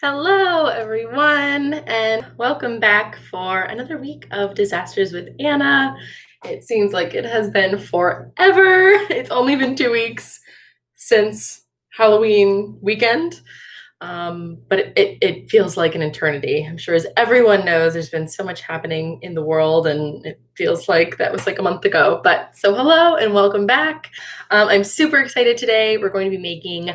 Hello, everyone, and welcome back for another week of Disasters with Anna. It seems like it has been forever. It's only been 2 weeks since Halloween weekend, but it feels like an eternity. I'm sure, as everyone knows, there's been so much happening in the world, and it feels like that was like a month ago. But so, hello and welcome back. I'm super excited today. We're going to be making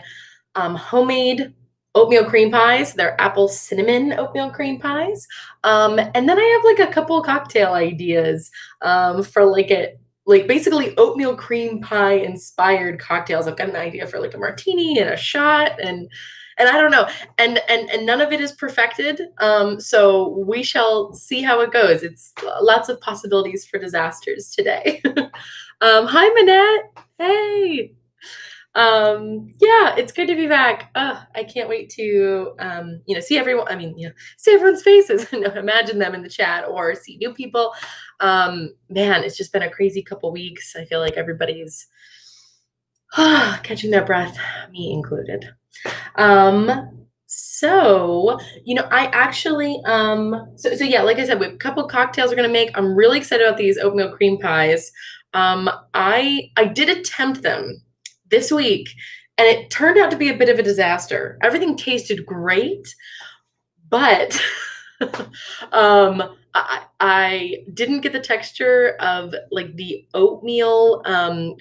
homemade oatmeal cream pies. They're apple cinnamon oatmeal cream pies. And then I have like a couple cocktail ideas for like basically oatmeal cream pie inspired cocktails. I've got an idea for like a martini and a shot and I don't know. And none of it is perfected. So we shall see how it goes. It's lots of possibilities for disasters today. Hi Manette. Hey. Yeah, it's good to be back. I can't wait to see everyone. See everyone's faces and imagine them in the chat or see new people. Man, it's just been a crazy couple weeks. I feel like everybody's catching their breath, me included. I actually so yeah, like I said, we have a couple cocktails we're gonna make. I'm really excited about these oatmeal cream pies. I did attempt them this week, and it turned out to be a bit of a disaster. Everything tasted great, but I didn't get the texture of like the oatmeal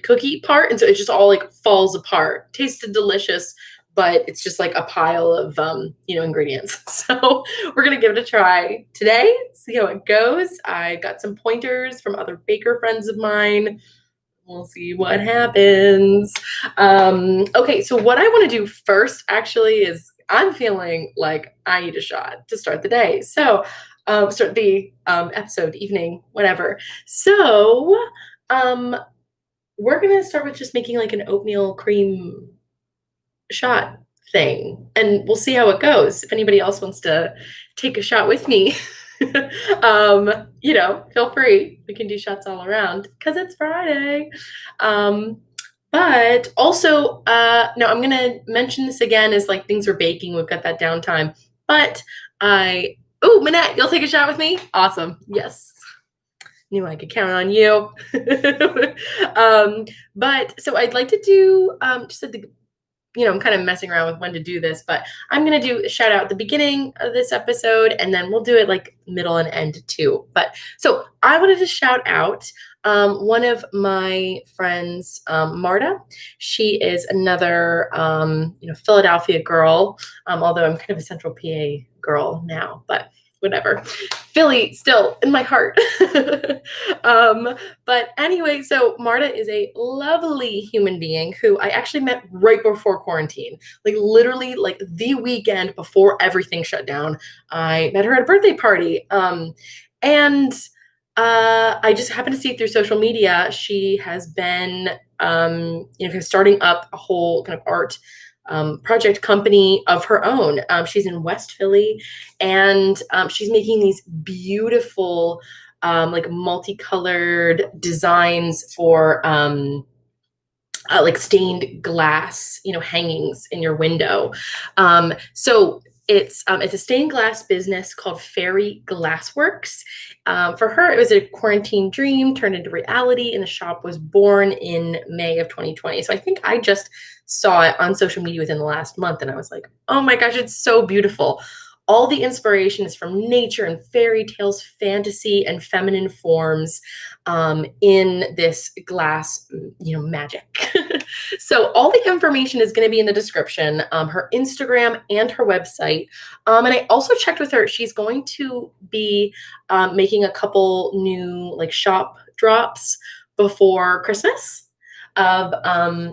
cookie part, and so it just all like falls apart. Tasted delicious, but it's just like a pile of ingredients. So we're gonna give it a try today, see how it goes. I got some pointers from other baker friends of mine. We'll see what happens. Okay, so what I want to do first actually is I'm feeling like I need a shot to start the day. So start the episode, evening, whatever. So we're gonna start with just making like an oatmeal cream shot thing, and we'll see how it goes. If anybody else wants to take a shot with me, feel free. We can do shots all around because it's Friday. But also, no, I'm gonna mention this again as like things are baking. We've got that downtime, but Manette, you'll take a shot with me? Awesome. Yes. Knew I could count on you. But so I'd like to do just at the I'm kind of messing around with when to do this, but I'm going to do a shout out at the beginning of this episode, and then we'll do it like middle and end too. But so I wanted to shout out one of my friends, Marta. She is another, Philadelphia girl, although I'm kind of a Central PA girl now, but whatever. Philly still in my heart. But anyway, so Marta is a lovely human being who I actually met right before quarantine, like literally like the weekend before everything shut down. I met her at a birthday party. And I just happened to see through social media, she has been, starting up a whole kind of art project company of her own. She's in West Philly, and she's making these beautiful, like multicolored designs for like stained glass, hangings in your window. So it's a stained glass business called Glassworks. For her, it was a quarantine dream turned into reality, and the shop was born in May of 2020. So I think I just saw it on social media within the last month, and I was like, oh my gosh, it's so beautiful. All the inspiration is from nature and fairy tales, fantasy, and feminine forms in this glass, magic. So all the information is going to be in the description, her Instagram and her website. And I also checked with her. She's going to be making a couple new like shop drops before Christmas of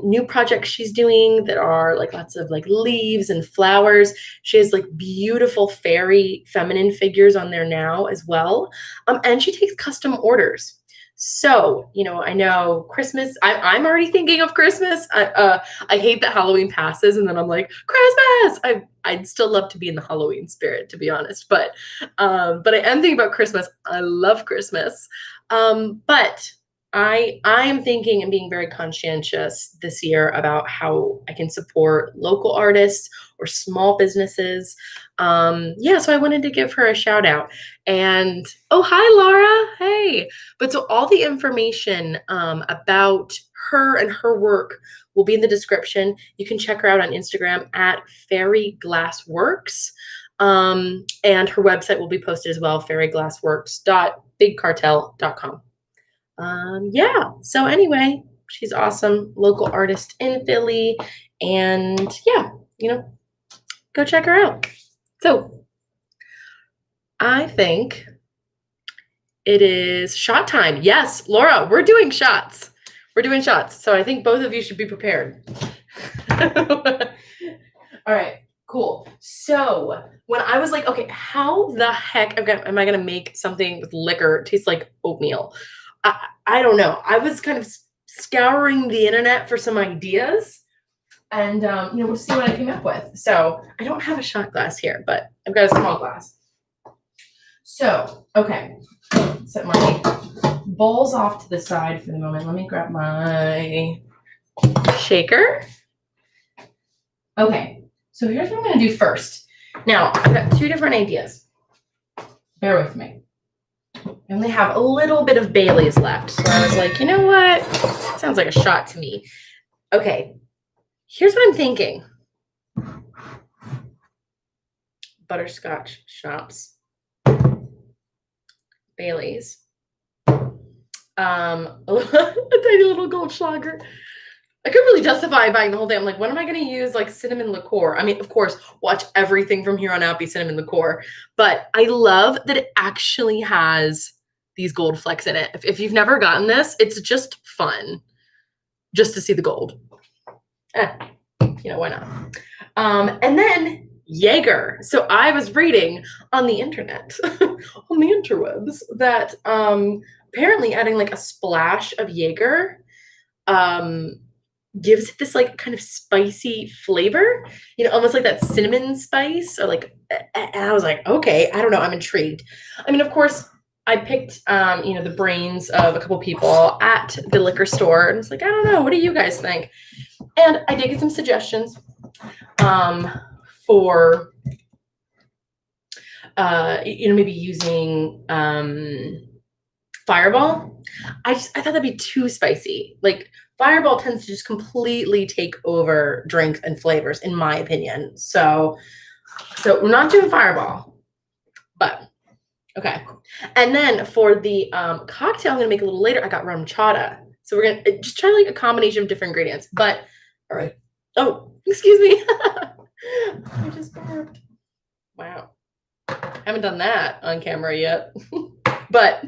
new projects she's doing that are like lots of like leaves and flowers. She has like beautiful fairy feminine figures on there now as well. And she takes custom orders. So, I know Christmas, I'm already thinking of Christmas. I hate that Halloween passes and then I'm like, Christmas! I'd still love to be in the Halloween spirit, to be honest. But I am thinking about Christmas. I love Christmas. But I am thinking and being very conscientious this year about how I can support local artists or small businesses. Yeah, so I wanted to give her a shout out. And oh, hi, Laura. Hey. But so all the information about her and her work will be in the description. You can check her out on Instagram at Fairy Glassworks. And her website will be posted as well, fairyglassworks.bigcartel.com. Yeah. So anyway, she's awesome, local artist in Philly, and yeah, go check her out. So I think it is shot time. Yes, Laura, we're doing shots. We're doing shots. So I think both of you should be prepared. All right, cool. So when I was like, okay, how the heck am I going to make something with liquor taste like oatmeal? I don't know. I was kind of scouring the internet for some ideas, and we'll see what I came up with. So I don't have a shot glass here, but I've got a small glass. So, okay, set my bowls off to the side for the moment. Let me grab my shaker. Okay, so here's what I'm going to do first. Now, I've got two different ideas. Bear with me. I only have a little bit of Bailey's left. So I was like, you know what? Sounds like a shot to me. Okay, here's what I'm thinking. Butterscotch schnapps. Bailey's. A tiny little Goldschlager. I couldn't really justify buying the whole thing. I'm like, when am I going to use like cinnamon liqueur? I mean, of course, watch everything from here on out be cinnamon liqueur. But I love that it actually has these gold flecks in it. If you've never gotten this, it's just fun just to see the gold. Why not? And then Jaeger. So I was reading on the internet, on the interwebs, that apparently adding like a splash of Jaeger gives it this like kind of spicy flavor, almost like that cinnamon spice, or like, and I was like, okay, I don't know, I'm intrigued. I mean, of course, I picked, the brains of a couple people at the liquor store, and it's like, I don't know, what do you guys think? And I did get some suggestions for, maybe using Fireball. I thought that'd be too spicy. Like, Fireball tends to just completely take over drinks and flavors, in my opinion. So we're not doing Fireball, but okay. And then for the cocktail I'm gonna make a little later, I got rum chata. So we're gonna just try like a combination of different ingredients. But all right. Oh, excuse me. I just burped. Wow. Haven't done that on camera yet. But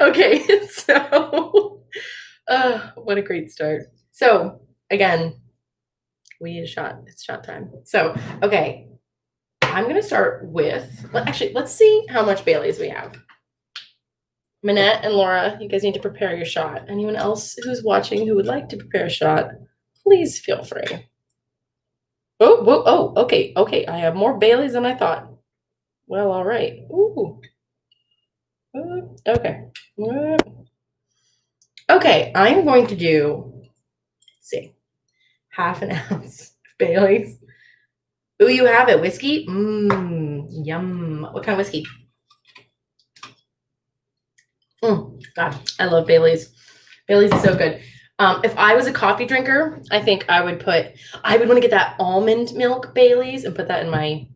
okay, so what a great start. So again, we need a shot. It's shot time. So okay, I'm gonna start with, actually, let's see how much Bailey's we have. Minette and Laura, you guys need to prepare your shot. Anyone else who's watching who would like to prepare a shot, please feel free. Oh, okay. I have more Bailey's than I thought. Well, all right. Ooh. Okay. Okay, I'm going to do, let's see, half an ounce of Bailey's. Ooh, you have it. Whiskey? Yum. What kind of whiskey? God, I love Bailey's. Bailey's is so good. If I was a coffee drinker, I think I would want to get that almond milk Bailey's and put that in my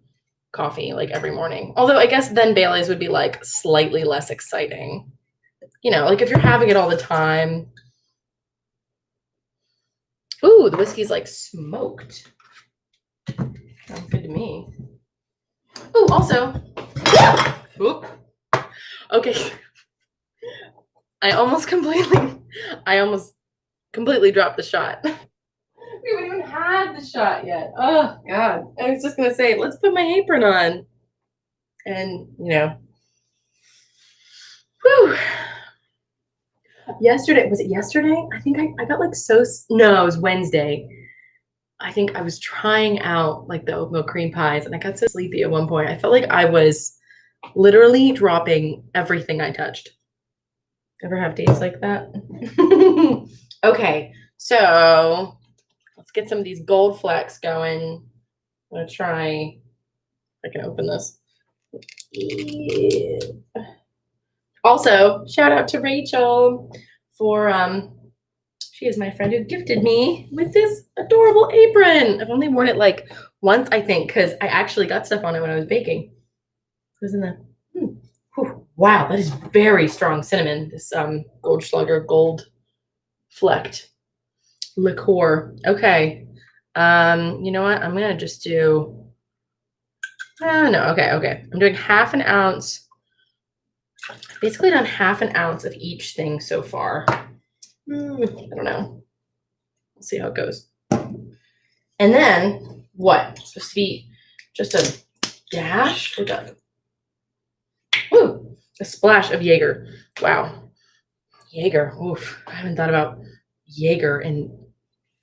coffee like every morning. Although I guess then Bailey's would be like slightly less exciting. Like if you're having it all the time. Ooh, the whiskey's like smoked. Sounds good to me. Ooh, also. Oop. Okay. I almost completely dropped the shot. We haven't even had the shot yet. Oh, God. I was just going to say, let's put my apron on. And, whew. Yesterday, was it yesterday? I think I got like no, it was Wednesday. I think I was trying out like the oatmeal cream pies, and I got so sleepy at one point. I felt like I was literally dropping everything I touched. Ever have days like that? Okay, so let's get some of these gold flecks going. I'm gonna try if I can open this. Yeah. Also, shout out to Rachel for she is my friend who gifted me with this adorable apron. I've only worn it like once, I think, because I actually got stuff on it when I was baking. It was in the wow, that is very strong cinnamon. This Goldschlager gold flecked liqueur. Okay. You know what? I'm gonna just do no, okay. I'm doing half an ounce. Basically done half an ounce of each thing so far. I don't know. We'll see how it goes. And then what? It's supposed to be just a dash. We're done. Woo! A splash of Jaeger. Wow. Jaeger. Oof. I haven't thought about Jaeger in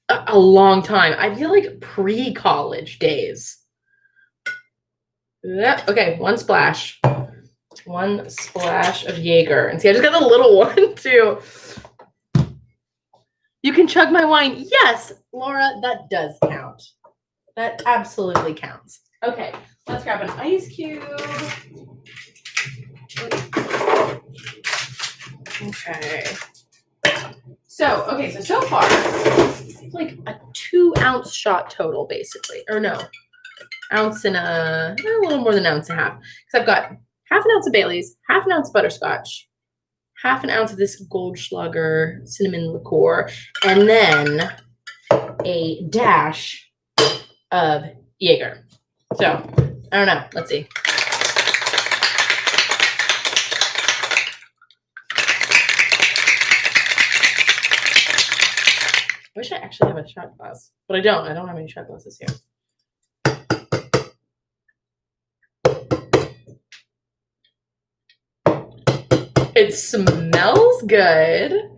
a long time. I feel like pre-college days. Yep. Okay, one splash. One splash of Jaeger. And see, I just got the little one too. You can chug my wine. Yes, Laura, that does count. That absolutely counts. Okay, let's grab an ice cube. Okay. So far, it's like a 2-ounce shot total, basically. Or no, ounce and a little more than an ounce and a half. Because I've got half an ounce of Bailey's, half an ounce of butterscotch, half an ounce of this Goldschlager cinnamon liqueur, and then a dash of Jaeger. So, I don't know. Let's see. I wish I actually have a shot glass, but I don't. I don't have any shot glasses here. It smells good. It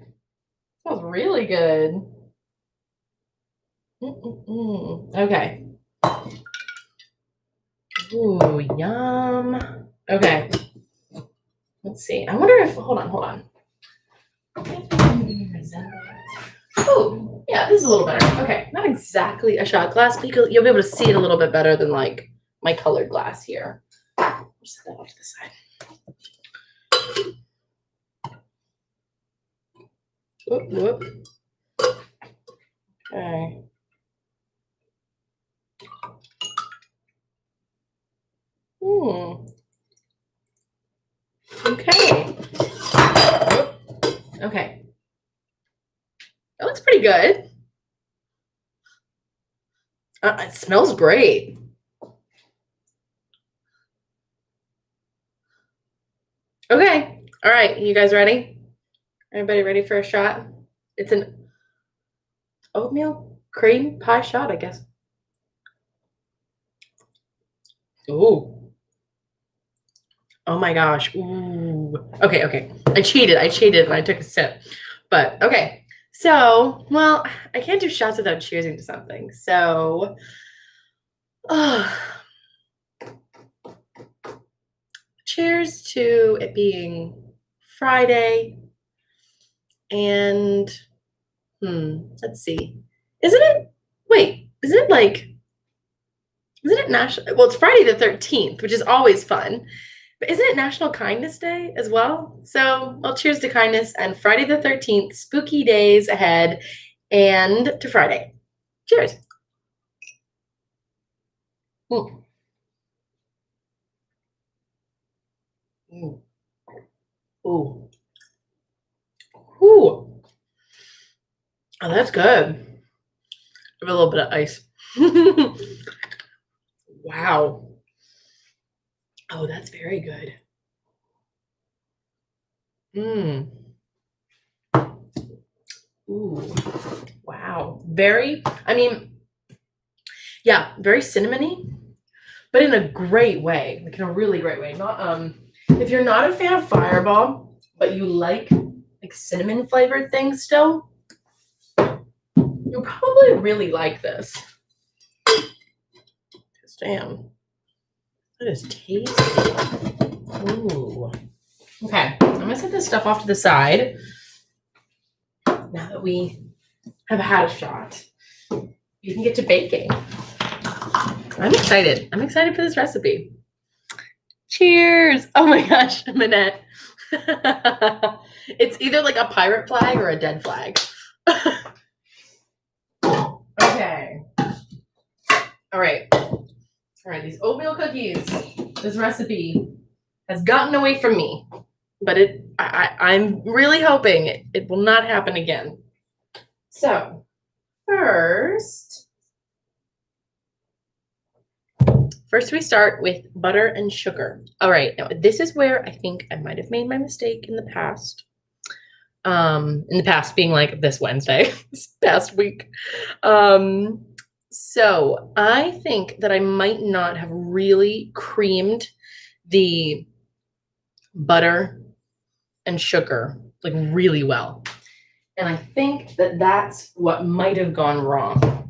smells really good. Okay. Ooh, yum. Okay. Let's see. I wonder if, hold on. Oh, yeah, this is a little better. Okay, not exactly a shot glass, but you'll be able to see it a little bit better than like my colored glass here. Just set that off to the side. Whoop. Okay. Okay. Okay. That looks pretty good. It smells great. Okay. All right. You guys ready? Everybody ready for a shot? It's an oatmeal cream pie shot, I guess. Ooh. Oh my gosh. Ooh. Okay. I cheated and I took a sip. But okay. So, well, I can't do shots without cheersing to something. So, cheers to it being Friday. And let's see. Isn't it national? Well, it's Friday the 13th, which is always fun. But isn't it National Kindness Day as well? So, well, cheers to kindness and Friday the 13th, spooky days ahead, and to Friday. Cheers. Ooh. Ooh. Oh, that's good. Give it a little bit of ice. Wow. Oh, that's very good. Ooh. Wow. Very cinnamony, but in a great way. Like in a really great way. Not if you're not a fan of Fireball, but you like cinnamon flavored things still, you'll probably really like this. Damn. That is tasty. Ooh. Okay, I'm gonna set this stuff off to the side now that we have had a shot. You can get to baking. I'm excited. I'm excited for this recipe. Cheers. Oh my gosh, Minette. It's either like a pirate flag or a dead flag. Okay. All right. These oatmeal cookies. This recipe has gotten away from me, but I'm really hoping it will not happen again. So first we start with butter and sugar. All right, now this is where I think I might have made my mistake in the past. In the past being like this Wednesday, this past week. So I think that I might not have really creamed the butter and sugar like really well. And I think that that's what might have gone wrong.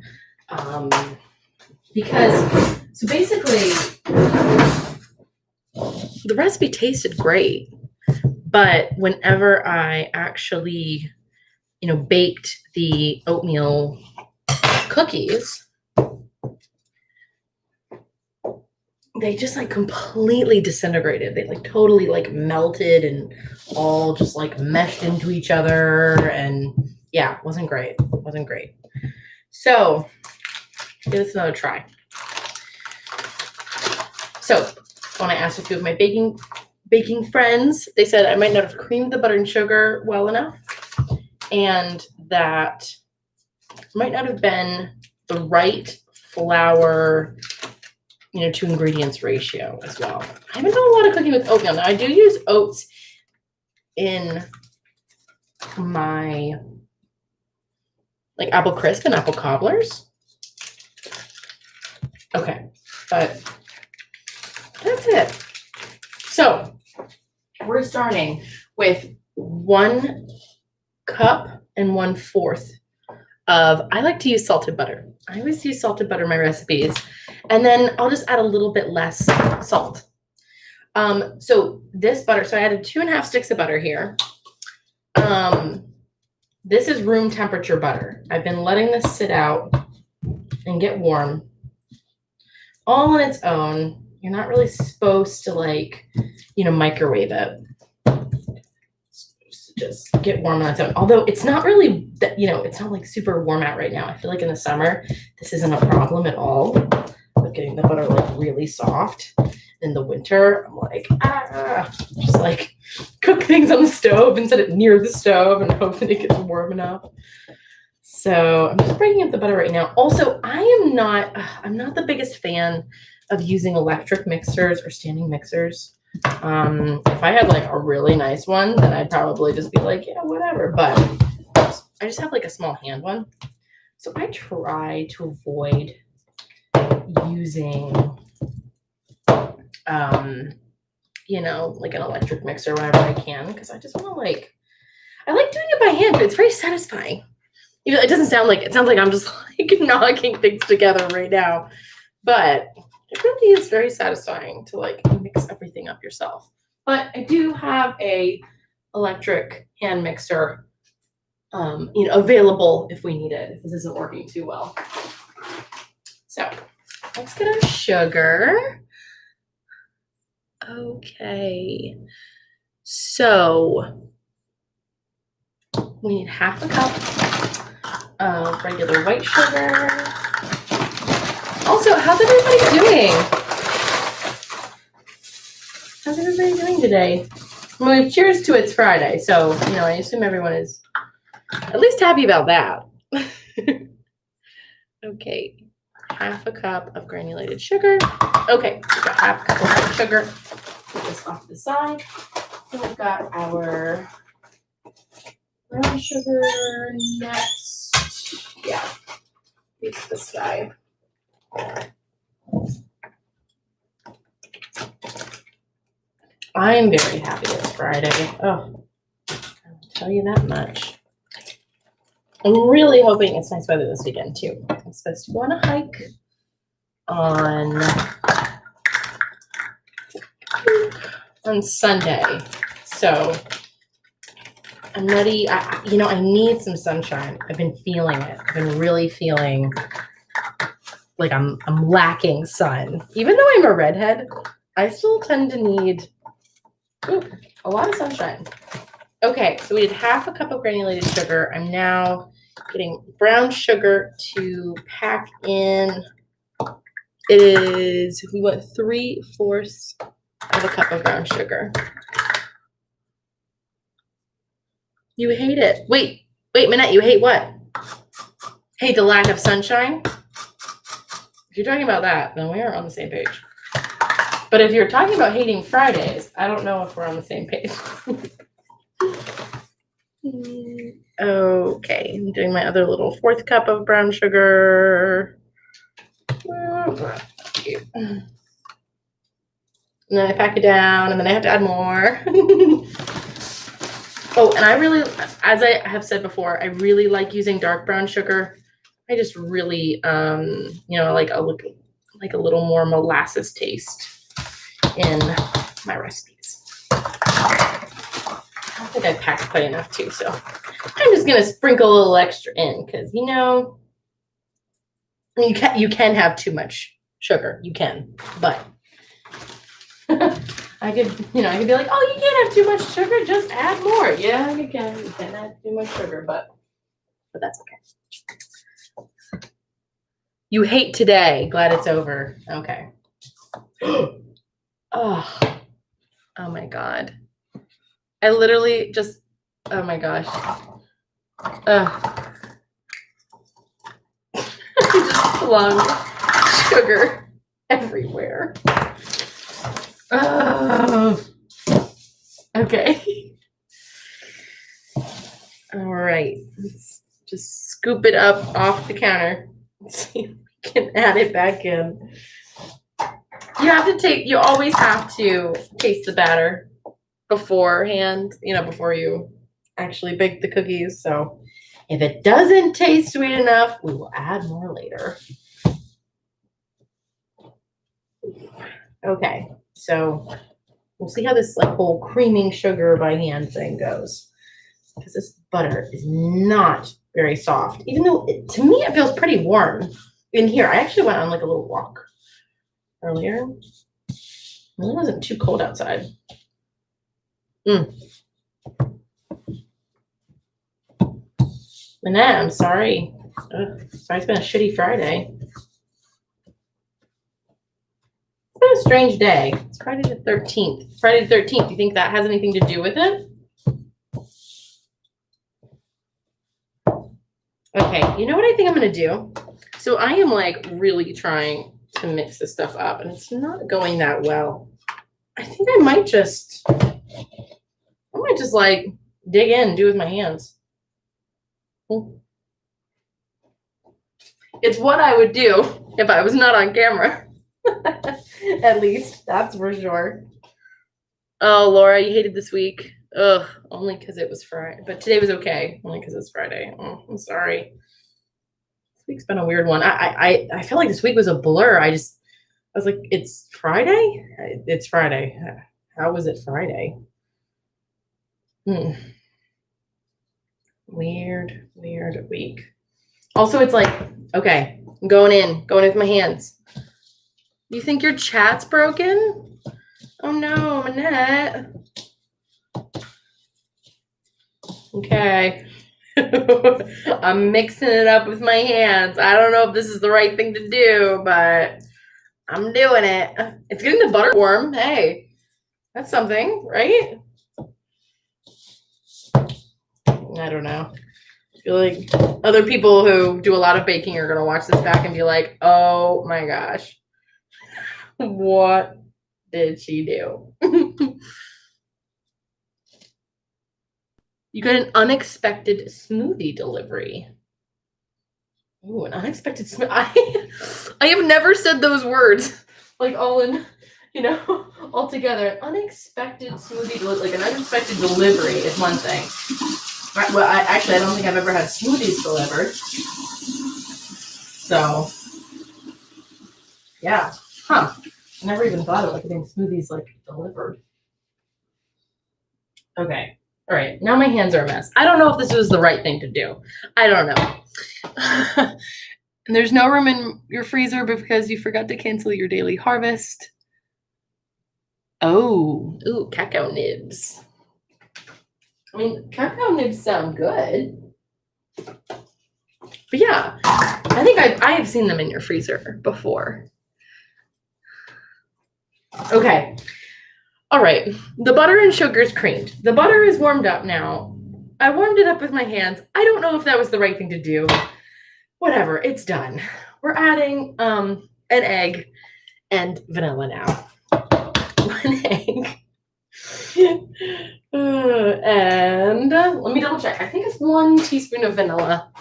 Because, so basically, the recipe tasted great, but whenever I actually, baked the oatmeal cookies, they just like completely disintegrated. They like totally like melted and all just like meshed into each other. And yeah, wasn't great. Wasn't great. So give this another try. So when I asked a few of my baking friends, they said I might not have creamed the butter and sugar well enough, and that might not have been the right flour, to ingredients ratio as well. I haven't done a lot of cooking with oatmeal. Now I do use oats in my like apple crisp and apple cobblers. Okay, but that's it. So we're starting with 1 cup and 1/4 of, I like to use salted butter. I always use salted butter in my recipes. And then I'll just add a little bit less salt. So this butter, so I added 2.5 sticks of butter here. This is room temperature butter. I've been letting this sit out and get warm all on its own. You're not really supposed to microwave it. Just get warm on its own. Although it's not really, it's not like super warm out right now. I feel like in the summer, this isn't a problem at all. With getting the butter like really soft. In the winter, I'm like, just like cook things on the stove and set it near the stove and hope that it gets warm enough. So I'm just breaking up the butter right now. Also, I'm not the biggest fan of using electric mixers or standing mixers. If I had like a really nice one, then I'd probably just be like, yeah, whatever. But I just have like a small hand one. So I try to avoid using, like an electric mixer whenever I can, because I just want to I like doing it by hand, but it's very satisfying. It doesn't sound like, it sounds like I'm just like knocking things together right now, but it really is very satisfying to like mix everything up yourself. But I do have a electric hand mixer, available if we need it, if this isn't working too well. So let's get our sugar. Okay. So we need 1/2 cup of regular white sugar. Also, how's everybody doing? How's everybody doing today? Well, cheers to it's Friday, so, I assume everyone is at least happy about that. Okay, 1/2 cup of granulated sugar. Okay, we've got 1/2 cup of white sugar. Put this off to the side. And we've got our brown sugar next. Yeah, it's this guy. I am very happy it's Friday. Oh, I'll tell you that much. I'm really hoping it's nice weather this weekend too. I'm supposed to go on a hike on Sunday. So So I'm ready. I need some sunshine. I've been feeling it. I've been really feeling like I'm lacking sun. Even though I'm a redhead, I still tend to need a lot of sunshine. Okay, so we did half a cup of granulated sugar. I'm now getting brown sugar to pack in. We want 3/4 of a cup of brown sugar. You hate it. Wait, Minette, you hate what? Hate the lack of sunshine? If you're talking about that, then we are on the same page. But if you're talking about hating Fridays, I don't know if we're on the same page. Okay, I'm doing my other little 4th cup of brown sugar. And then I pack it down, and then I have to add more. Oh, and I really, as I have said before, I really like using dark brown sugar. I just really, like a little more molasses taste in my recipes. I don't think I packed quite enough too, so I'm just gonna sprinkle a little extra in because you can have too much sugar. You can, but I could be like, oh, you can't have too much sugar, just add more. Yeah, you can. You can add too much sugar, but that's okay. You hate today. Glad it's over. Okay. Oh my God. I literally just, oh my gosh. I just flung sugar everywhere. Okay. All right. Let's just scoop it up off the counter. Let's see if we can add it back in. You always have to taste the batter beforehand, before you actually bake the cookies. So if it doesn't taste sweet enough, we will add more later. Okay, so we'll see how this whole creaming sugar by hand thing goes. Because this butter is not very soft, even though to me it feels pretty warm in here. I actually went on a little walk earlier. It really wasn't too cold outside. Manette, I'm sorry. Sorry, it's been a shitty Friday. It's been a strange day. It's Friday the 13th. Friday the 13th. Do you think that has anything to do with it? Okay, you know what I think I'm going to do? So I am really trying to mix this stuff up, and it's not going that well. I think I might just dig in and do it with my hands. It's what I would do if I was not on camera. At least, that's for sure. Oh, Laura, you hated this week. Ugh, only because it was Friday. But today was okay, only because it's Friday. Oh, I'm sorry. This week's been a weird one. I feel like this week was a blur. I was like, it's Friday? It's Friday. How was it Friday? Weird week. Also, it's okay, I'm going in with my hands. You think your chat's broken? Oh no, Manette. Okay. I'm mixing it up with my hands. I don't know if this is the right thing to do, but I'm doing it. It's getting the butter warm. Hey, that's something, right? I don't know. I feel like other people who do a lot of baking are going to watch this back and be like, oh my gosh, what did she do? You got an unexpected smoothie delivery. Ooh, an unexpected smoothie. I have never said those words all in, all together. An unexpected smoothie delivery, an unexpected delivery is one thing. Well, I don't think I've ever had smoothies delivered. So, yeah. Huh. I never even thought of getting smoothies delivered. Okay. All right. Now my hands are a mess. I don't know if this was the right thing to do. I don't know. And there's no room in your freezer because you forgot to cancel your daily harvest. Oh, ooh, cacao nibs. I mean, cacao nibs sound good. But yeah, I think I have seen them in your freezer before. Okay. All right. The butter and sugar is creamed. The butter is warmed up now. I warmed it up with my hands. I don't know if that was the right thing to do. Whatever, it's done. We're adding an egg and vanilla now. One egg. And let me double check. I think it's 1 teaspoon of vanilla.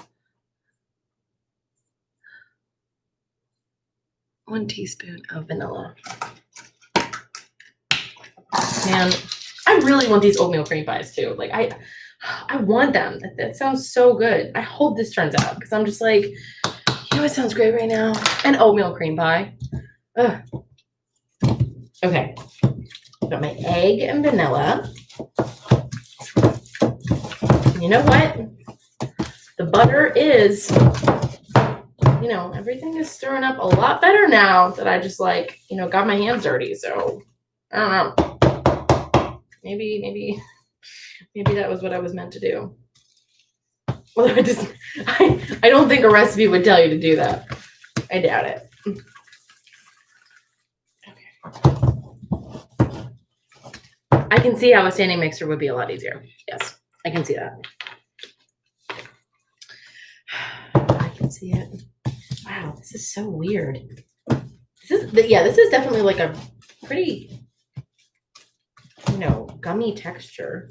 1 teaspoon of vanilla. Man, I really want these oatmeal cream pies too. Like I want them. That sounds so good. I hope this turns out because I'm just like, you know, it sounds great right now. An oatmeal cream pie. Ugh. Okay. Got my egg and vanilla. You know what? The butter is, you know, everything is stirring up a lot better now that I just like, you know, got my hands dirty. So I don't know. Maybe that was what I was meant to do. Although I don't think a recipe would tell you to do that. I doubt it. Okay. I can see how a standing mixer would be a lot easier. Yes, I can see that. I can see it. Wow, this is so weird. This is definitely like a pretty, you know, gummy texture.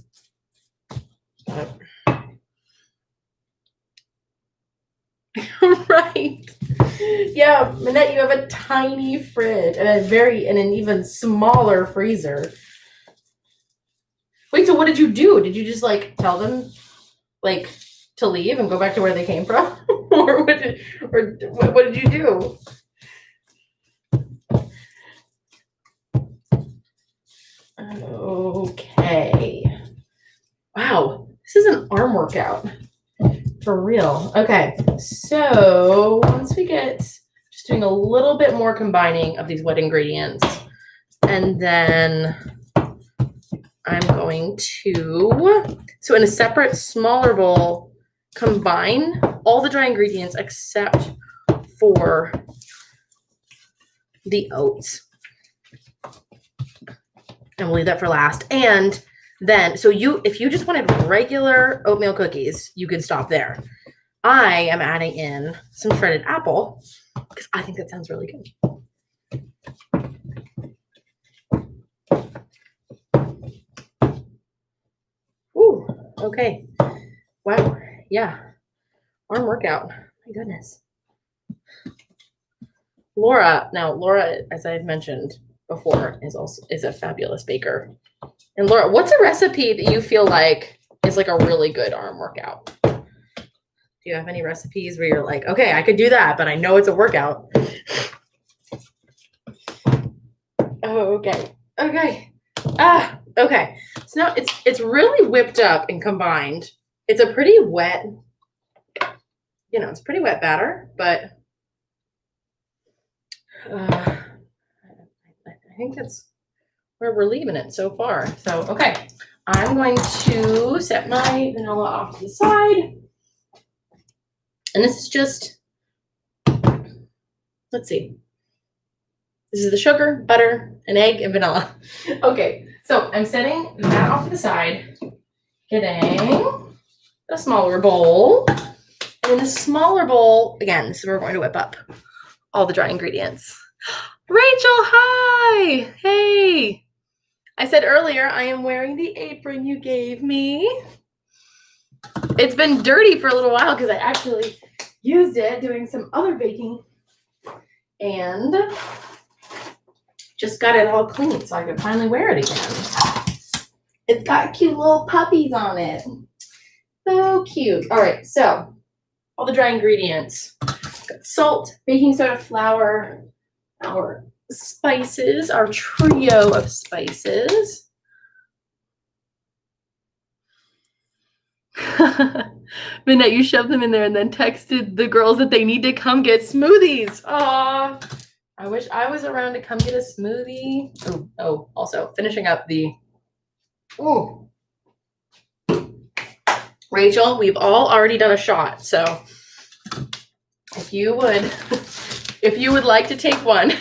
But right. Yeah, Minette, you have a tiny fridge and an even smaller freezer. Wait, so what did you do? Did you just like tell them like to leave and go back to where they came from? Or what did you do? Okay. Wow, this is an arm workout. For real. Okay, so once we get just doing a little bit more combining of these wet ingredients, and then I'm going to, so in a separate smaller bowl, combine all the dry ingredients except for the oats. And we'll leave that for last. And then, so if you just wanted regular oatmeal cookies, you could stop there. I am adding in some shredded apple because I think that sounds really good. Ooh, okay. Wow. Yeah. Arm workout. My goodness. Laura, as I've mentioned before, is a fabulous baker. And Laura, what's a recipe that you feel like is like a really good arm workout? Do you have any recipes where you're like, okay, I could do that, but I know it's a workout? Oh, okay. Okay. Okay. So now it's really whipped up and combined. It's a pretty wet, you know, it's pretty wet batter, but I think that's where we're leaving it so far. So, okay, I'm going to set my vanilla off to the side. And this is just, let's see. This is the sugar, butter, an egg, and vanilla. Okay, so I'm setting that off to the side, getting a smaller bowl. And in the smaller bowl, again, this is where we're going to whip up all the dry ingredients. Rachel, hi! Hey! I said earlier, I am wearing the apron you gave me. It's been dirty for a little while because I actually used it doing some other baking and just got it all clean so I could finally wear it again. It's got cute little puppies on it. So cute. All right, so all the dry ingredients. Got salt, baking soda, flour, our spices, our trio of spices. Minette, you shoved them in there and then texted the girls that they need to come get smoothies. Aw. I wish I was around to come get a smoothie. Oh, also finishing up the. Oh, Rachel, we've all already done a shot, so if you would like to take one,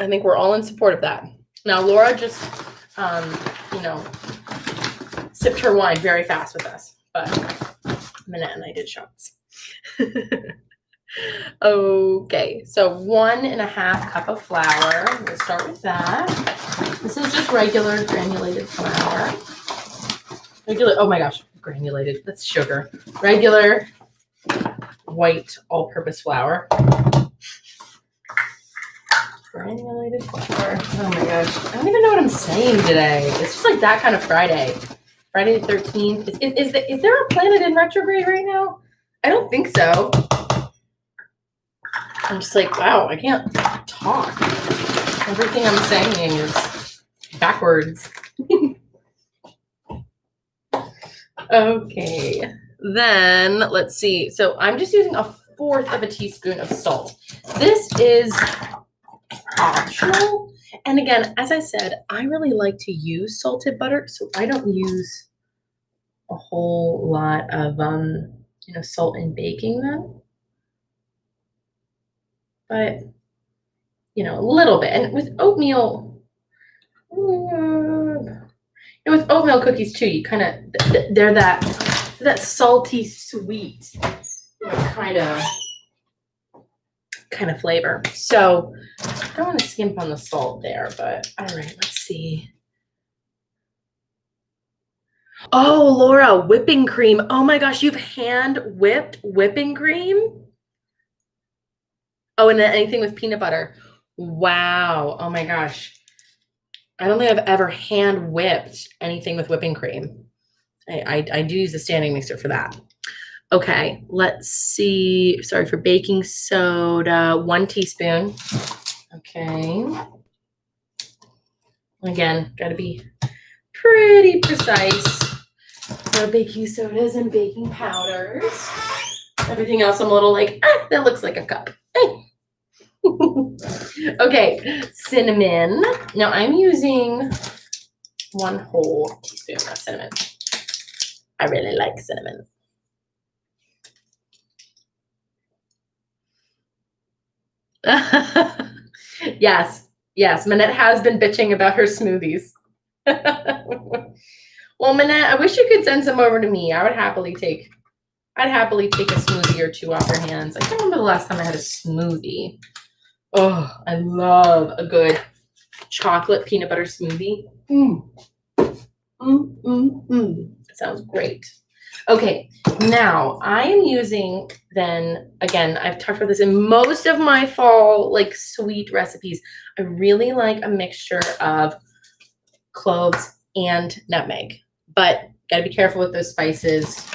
I think we're all in support of that. Now, Laura just, sipped her wine very fast with us, but Minette and I did shots. Okay, so 1.5 cups of flour. We'll start with that. This is just regular granulated flour. Oh my gosh, granulated, that's sugar. Regular white all-purpose flour. Granulated flour. Oh my gosh, I don't even know what I'm saying today. It's just like that kind of Friday. Friday the 13th. Is there a planet in retrograde right now? I don't think so. I'm just like, wow, I can't talk. Everything I'm saying is backwards. Okay, then let's see. So I'm just using 1/4 teaspoon of salt. This is optional. And again, as I said, I really like to use salted butter, so I don't use a whole lot of salt in baking them. But a little bit. And with oatmeal, with oatmeal cookies too, you kind of they're that salty sweet kind of flavor. So I don't want to skimp on the salt there, but all right, let's see. Oh, Laura, whipping cream. Oh my gosh, you've hand whipped whipping cream? Oh, and then anything with peanut butter. Wow. Oh my gosh. I don't think I've ever hand whipped anything with whipping cream. I do use a standing mixer for that. Okay, let's see. Sorry, for baking soda, 1 teaspoon. Okay. Again, gotta be pretty precise. So baking sodas and baking powders. Everything else I'm a little like, that looks like a cup. Hey. Okay, cinnamon. Now I'm using 1 whole teaspoon of cinnamon. I really like cinnamon. Yes, Minette has been bitching about her smoothies. Well, Minette, I wish you could send some over to me. I'd happily take a smoothie or 2 off your hands. I can't remember the last time I had a smoothie. Oh, I love a good chocolate peanut butter smoothie. That sounds great. Okay, now I am using, then again, I've talked about this in most of my fall like sweet recipes. I really like a mixture of cloves and nutmeg, but gotta be careful with those spices.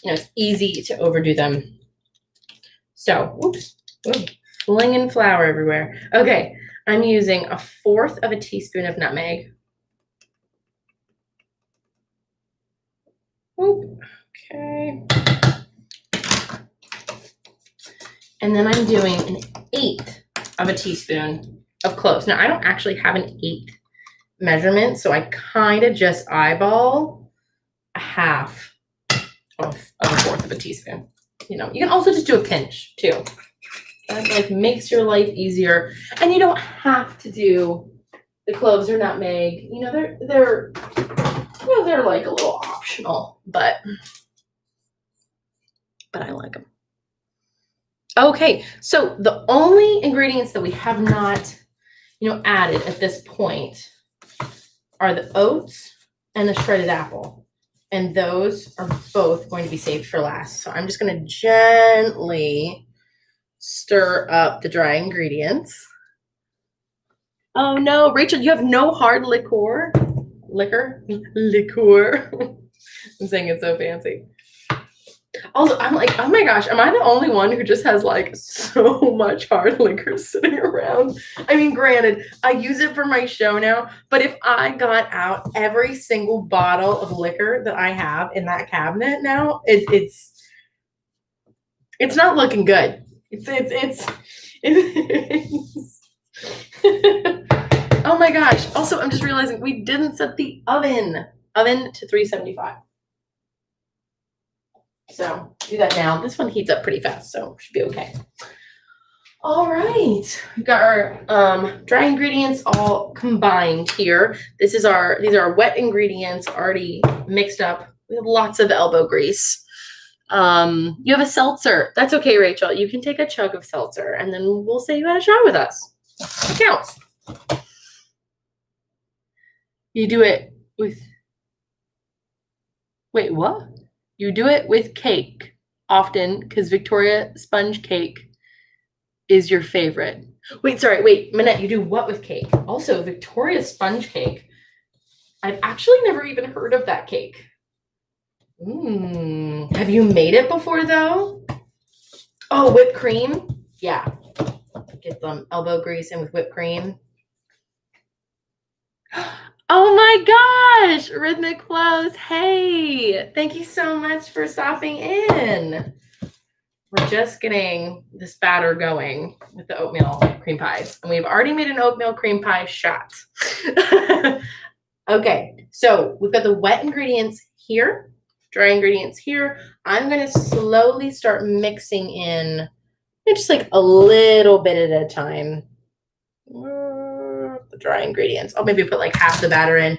It's easy to overdo them. So, oops, flinging flour everywhere. Okay, I'm using 1/4 teaspoon of nutmeg. Okay. And then I'm doing 1/8 teaspoon of cloves. Now, I don't actually have an 1/8 measurement, so I kind of just eyeball 1/2 of 1/4 teaspoon. You can also just do a pinch too. That like makes your life easier, and you don't have to do the cloves or nutmeg. They're like a little optional, but I like them. Okay, so the only ingredients that we have not, added at this point are the oats and the shredded apple. And those are both going to be saved for last. So I'm just going to gently stir up the dry ingredients. Oh no, Rachel, you have no hard liquor? Liquor? I'm saying it so fancy. Also, I'm like, oh my gosh, am I the only one who just has like so much hard liquor sitting around? I mean, granted, I use it for my show now, but if I got out every single bottle of liquor that I have in that cabinet now, it's not looking good. It's oh my gosh. Also, I'm just realizing we didn't set the oven to 375. So do that now. This one heats up pretty fast, so should be okay. All right, we've got our dry ingredients all combined here. These are wet ingredients already mixed up. We have lots of elbow grease. You have a seltzer. That's okay, Rachel. You can take a chug of seltzer, and then we'll say you had a shot with us. It counts. You do it with. Wait, what? You do it with cake often because Victoria sponge cake is your favorite. Wait, Minette, you do what with cake? Also, Victoria sponge cake. I've actually never even heard of that cake. Have you made it before though? Oh, whipped cream? Yeah. Get some elbow grease in with whipped cream. Oh my gosh, Rhythmic Flows. Hey, thank you so much for stopping in. We're just getting this batter going with the oatmeal cream pies. And we've already made an oatmeal cream pie shot. Okay, so we've got the wet ingredients here, dry ingredients here. I'm going to slowly start mixing in just like a little bit at a time. The dry ingredients. I'll maybe put like half the batter in.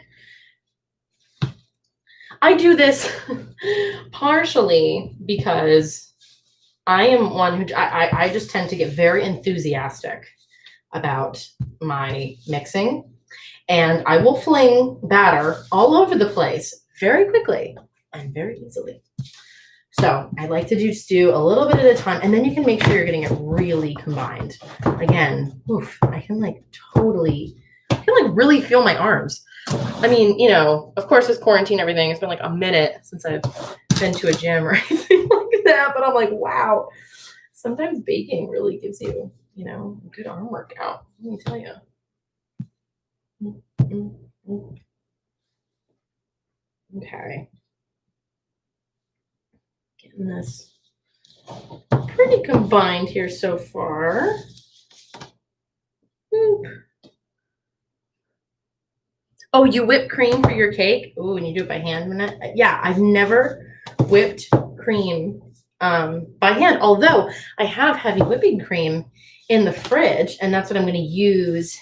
I do this partially because I am one who I just tend to get very enthusiastic about my mixing, and I will fling batter all over the place very quickly and very easily. So I like to just do a little bit at a time, and then you can make sure you're getting it really combined. Again, I can really feel my arms. I mean, you know, of course with quarantine everything, it's been like a minute since I've been to a gym or anything like that, but I'm like, wow, sometimes baking really gives you, you know, a good arm workout. Let me tell you. Okay. Getting this pretty combined here so far. Oh, you whip cream for your cake? Oh, and you do it by hand, Minette? Yeah, I've never whipped cream by hand, although I have heavy whipping cream in the fridge, and that's what I'm going to use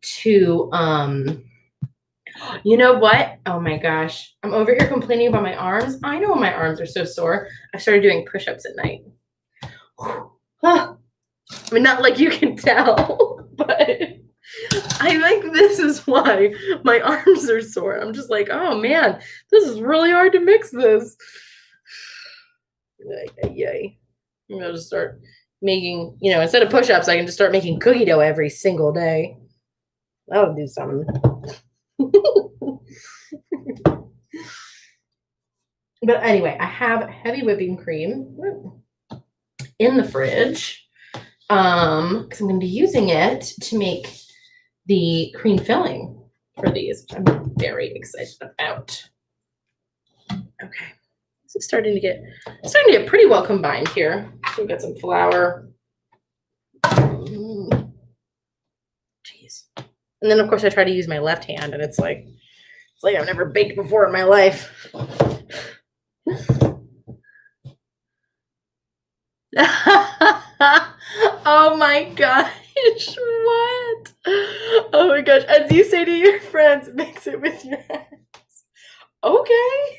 to, you know what? Oh my gosh. I'm over here complaining about my arms. I know my arms are so sore. I started doing push-ups at night. I mean, not like you can tell, but I think this is why my arms are sore. I'm just like, oh man, this is really hard to mix this. Yay. I'm going to just start making, you know, instead of push-ups, I can just start making cookie dough every single day. That would do something. But anyway, I have heavy whipping cream in the fridge because I'm going to be using it to make the cream filling for these, which I'm very excited about. Okay, so it's starting to get pretty well combined here. So we've got some flour. Jeez. And then of course I try to use my left hand, and it's like I've never baked before in my life. Oh my gosh, what? Oh my gosh, as you say to your friends, mix it with your hands. Okay.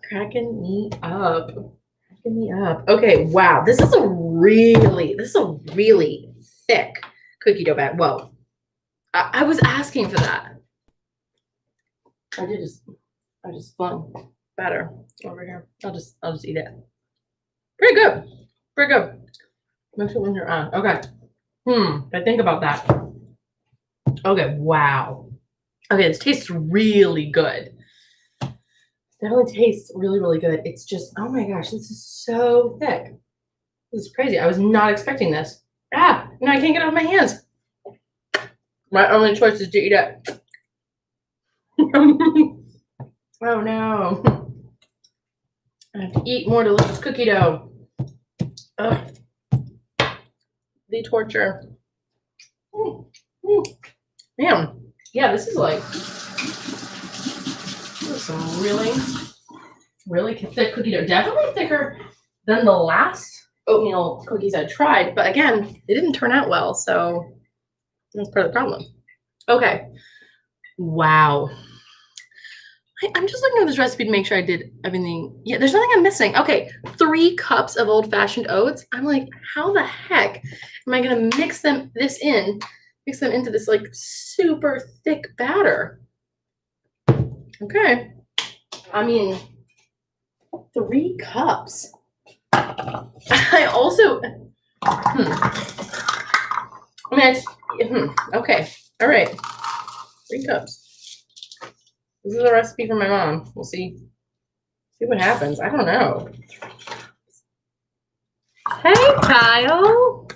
Cracking me up. Okay, wow. This is a really thick cookie dough batter. Whoa. I was asking for that. I just flung batter over here. I'll just eat it. Pretty good. Pretty good. Mix it when you're on. Okay. I think about that. Okay, wow. Okay, this tastes really good. Definitely tastes really, really good. It's just, oh my gosh, this is so thick. This is crazy. I was not expecting this. Now I can't get it off my hands. My only choice is to eat it. Oh no. I have to eat more delicious cookie dough. Ugh. The torture. Man, yeah, this is some really, really thick cookie dough. Definitely thicker than the last oatmeal cookies I tried, but again, they didn't turn out well, so that's part of the problem. Okay. Wow. I'm just looking at this recipe to make sure I did everything. Yeah, there's nothing I'm missing. Okay, 3 cups of old-fashioned oats. I'm like, how the heck am I gonna mix them into this like super thick batter? Okay. I mean, 3 cups. I also, okay, all right, 3 cups. This is a recipe from my mom. We'll see what happens. I don't know. Hey, Kyle.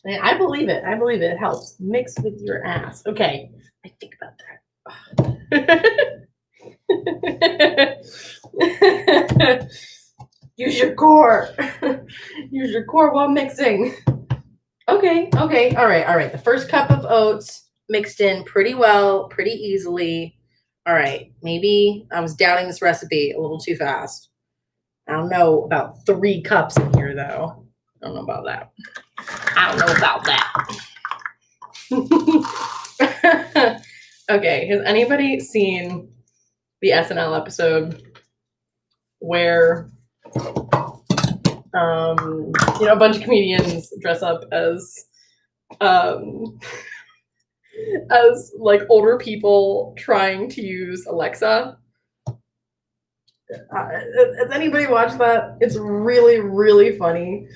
I believe it. I believe it. It helps. Mix with your ass. Okay. I think about that. Use your core. Use your core while mixing. Okay. All right. The first cup of oats mixed in pretty well, pretty easily. All right. Maybe I was doubting this recipe a little too fast. I don't know about 3 cups in here, though. I don't know about that. Okay. Has anybody seen the SNL episode where a bunch of comedians dress up as like older people trying to use Alexa? Has anybody watched that? It's really, really funny.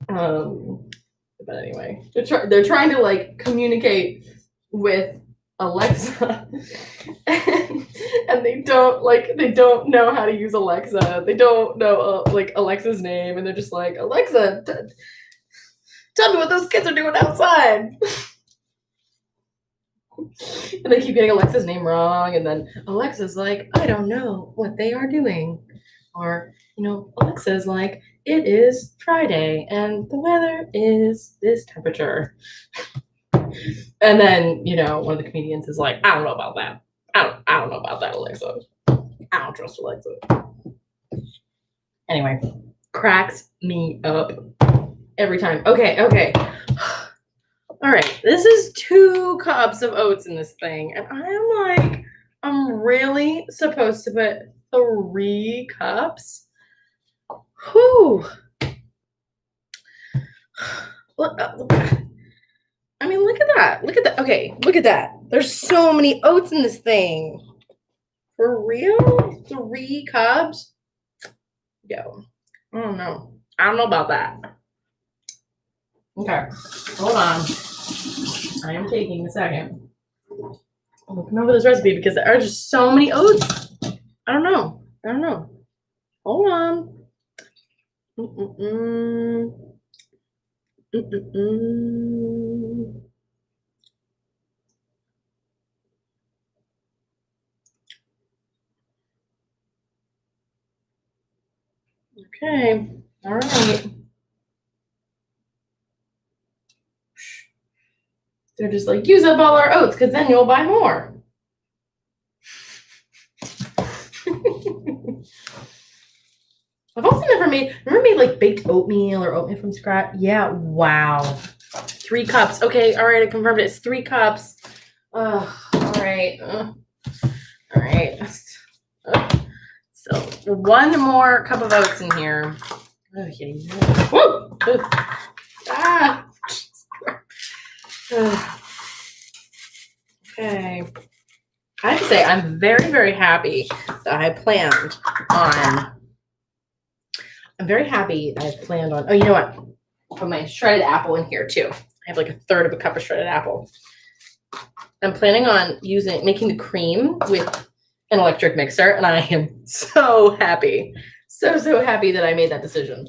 But anyway, they're trying to like communicate with Alexa, and they don't know how to use Alexa. They don't know like Alexa's name, and they're just like, Alexa, tell me what those kids are doing outside. And they keep getting Alexa's name wrong, and then Alexa's like, I don't know what they are doing. Or, Alexa's like, it is Friday, and the weather is this temperature. And then, one of the comedians is like, I don't know about that. I don't know about that, Alexa. I don't trust Alexa. Anyway, cracks me up every time. Okay. All right, this is 2 cups of oats in this thing, and I'm really supposed to put 3 cups? Whew. Look at that. Okay, look at that. There's so many oats in this thing. For real? 3 cups? Yo, I don't know about that. Okay, hold on. I am taking a second. I'm looking over this recipe because there are just so many oats. I don't know. Hold on. Okay. All right. They're just like, use up all our oats because then you'll buy more. I've also never made like baked oatmeal or oatmeal from scratch. Yeah, wow. 3 cups. Okay, all right, I confirmed it. It's 3 cups. All right. All right. So 1 more cup of oats in here. Woo! Okay. I have to say, I'm very, very happy that I planned on. I'm very happy that I planned on. Oh, you know what? Put my shredded apple in here too. I have like a third of a cup of shredded apple. I'm planning on making the cream with an electric mixer, and I am so happy. So happy that I made that decision.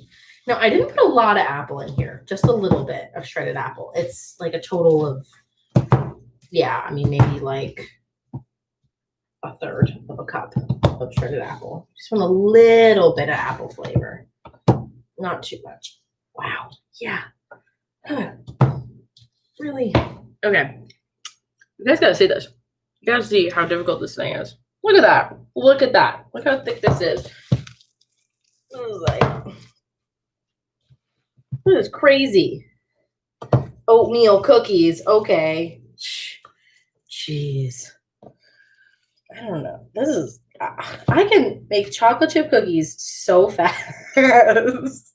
Now, I didn't put a lot of apple in here, just a little bit of shredded apple. It's like a total of, yeah, I mean, maybe like a third of a cup of shredded apple. Just want a little bit of apple flavor. Not too much. Wow. Yeah. Really? Okay. You guys gotta see this. You gotta see how difficult this thing is. Look at that. Look at that. Look how thick this is. This is like, this is crazy. Oatmeal cookies. Okay. Jeez. I don't know. This is, I can make chocolate chip cookies so fast.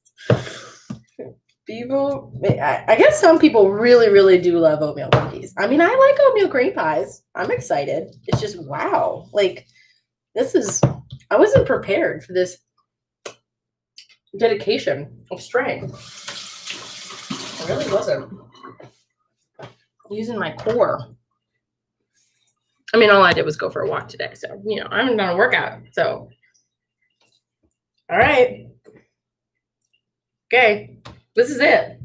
People, I guess some people really, really do love oatmeal cookies. I mean, I like oatmeal cream pies. I'm excited. It's just, wow. Like, this is, I wasn't prepared for this dedication of strength. I really wasn't. Using my core. I mean, all I did was go for a walk today. So, you know, I haven't done a workout. So, all right. Okay. This is it.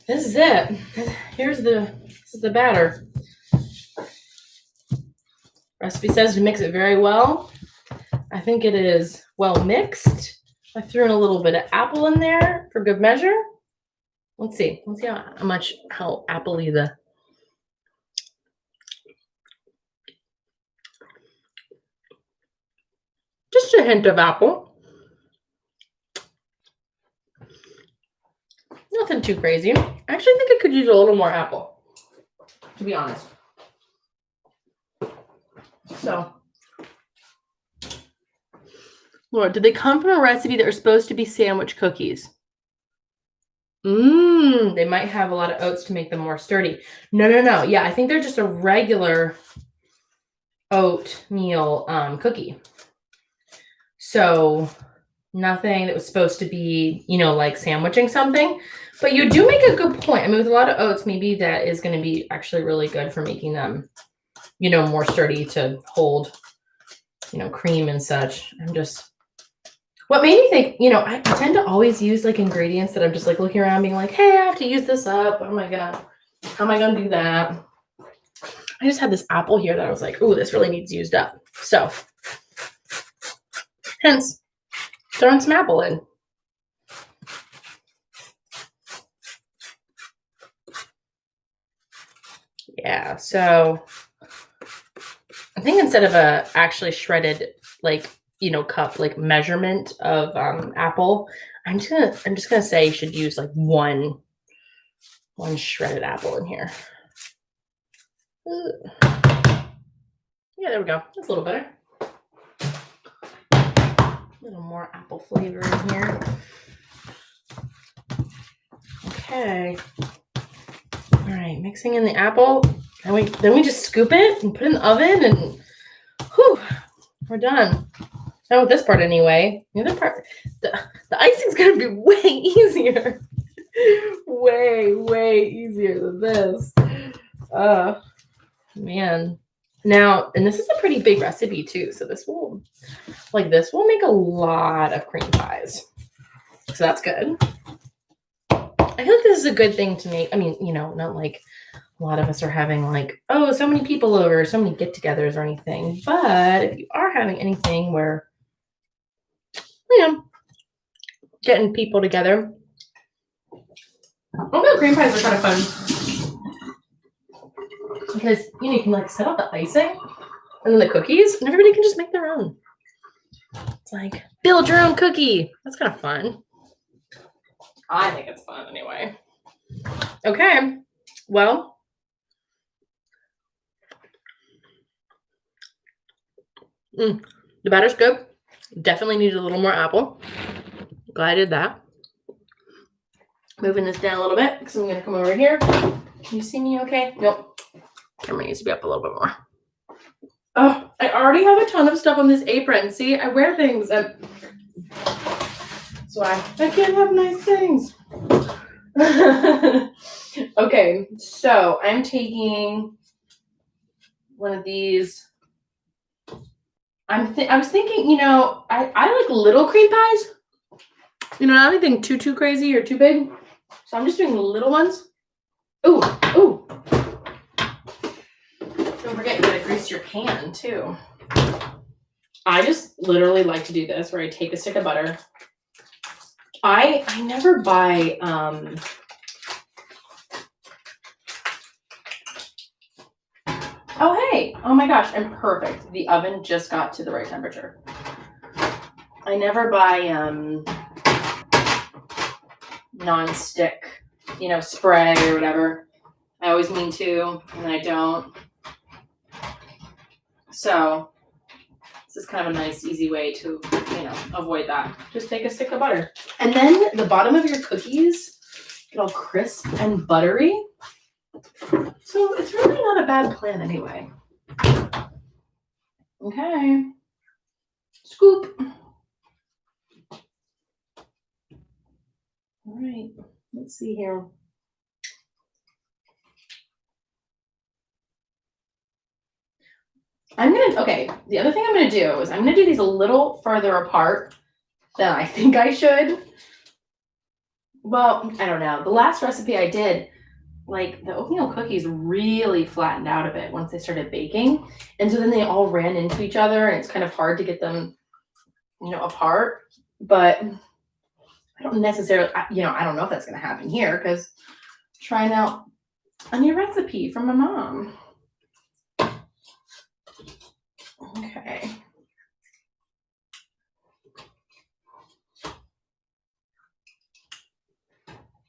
This is it. This is the batter. Recipe says to mix it very well. I think it is well mixed. I threw in a little bit of apple in there for good measure. Let's see. Let's see how appley the. Just a hint of apple. Nothing too crazy. I actually think I could use a little more apple, to be honest. So, Laura, did they come from a recipe that are supposed to be sandwich cookies? They might have a lot of oats to make them more sturdy. No. Yeah, I think they're just a regular oatmeal cookie. So nothing that was supposed to be, you know, like sandwiching something. But you do make a good point. I mean, with a lot of oats, maybe that is going to be actually really good for making them, you know, more sturdy to hold, you know, cream and such. What made me think, you know, I tend to always use like ingredients that I'm just like looking around being like, hey, I have to use this up. How am I going to do that? I just had this apple here that I was like, ooh, this really needs used up. So hence throwing some apple in. Yeah, so I think instead of a actually shredded, like, you know, cup like measurement of apple, I'm just gonna say you should use like one shredded apple in here. Yeah, there we go. That's a little better. A little more apple flavor in here. Okay. All right, mixing in the apple. Then we just scoop it and put it in the oven, and whew, we're done. Done with this part anyway. The other part, the icing's gonna be way easier. way easier than this. Man. Now, and this is a pretty big recipe too, so this will make a lot of cream pies. So that's good. I feel like this is a good thing to make. I mean, you know, not like a lot of us are having like, oh, so many people over, so many get-togethers or anything. But if you are having anything where, you know, getting people together, oatmeal cream pies are kind of fun because, you know, you can like set up the icing and then the cookies, and everybody can just make their own. It's like build your own cookie. That's kind of fun. I think it's fun anyway. Okay, well, the batter's good. Definitely needed a little more apple. Glad I did that. Moving this down a little bit because I'm going to come over here. Can you see me okay? Nope. Camera needs to be up a little bit more. Oh, I already have a ton of stuff on this apron. See, I wear things. That's why I can't have nice things. Okay, so I'm taking one of these. I was thinking, I like little cream pies. Not anything too crazy or too big. So I'm just doing little ones. Ooh. Don't forget, you gotta grease your pan too. I just literally like to do this where I take a stick of butter. I never buy oh hey, oh my gosh, I'm perfect. The oven just got to the right temperature. I never buy non-stick, spray or whatever. I always mean to, and then I don't. So this is kind of a nice, easy way to, avoid that. Just take a stick of butter. And then the bottom of your cookies get all crisp and buttery. So it's really not a bad plan anyway. Okay. Scoop. All right. Let's see here. The other thing I'm going to do is I'm going to do these a little further apart than I think I should. Well, I don't know. The last recipe I did, like the oatmeal cookies really flattened out a bit once they started baking. And so then they all ran into each other and it's kind of hard to get them, apart. But I don't necessarily, I don't know if that's going to happen here because trying out a new recipe from my mom. Okay.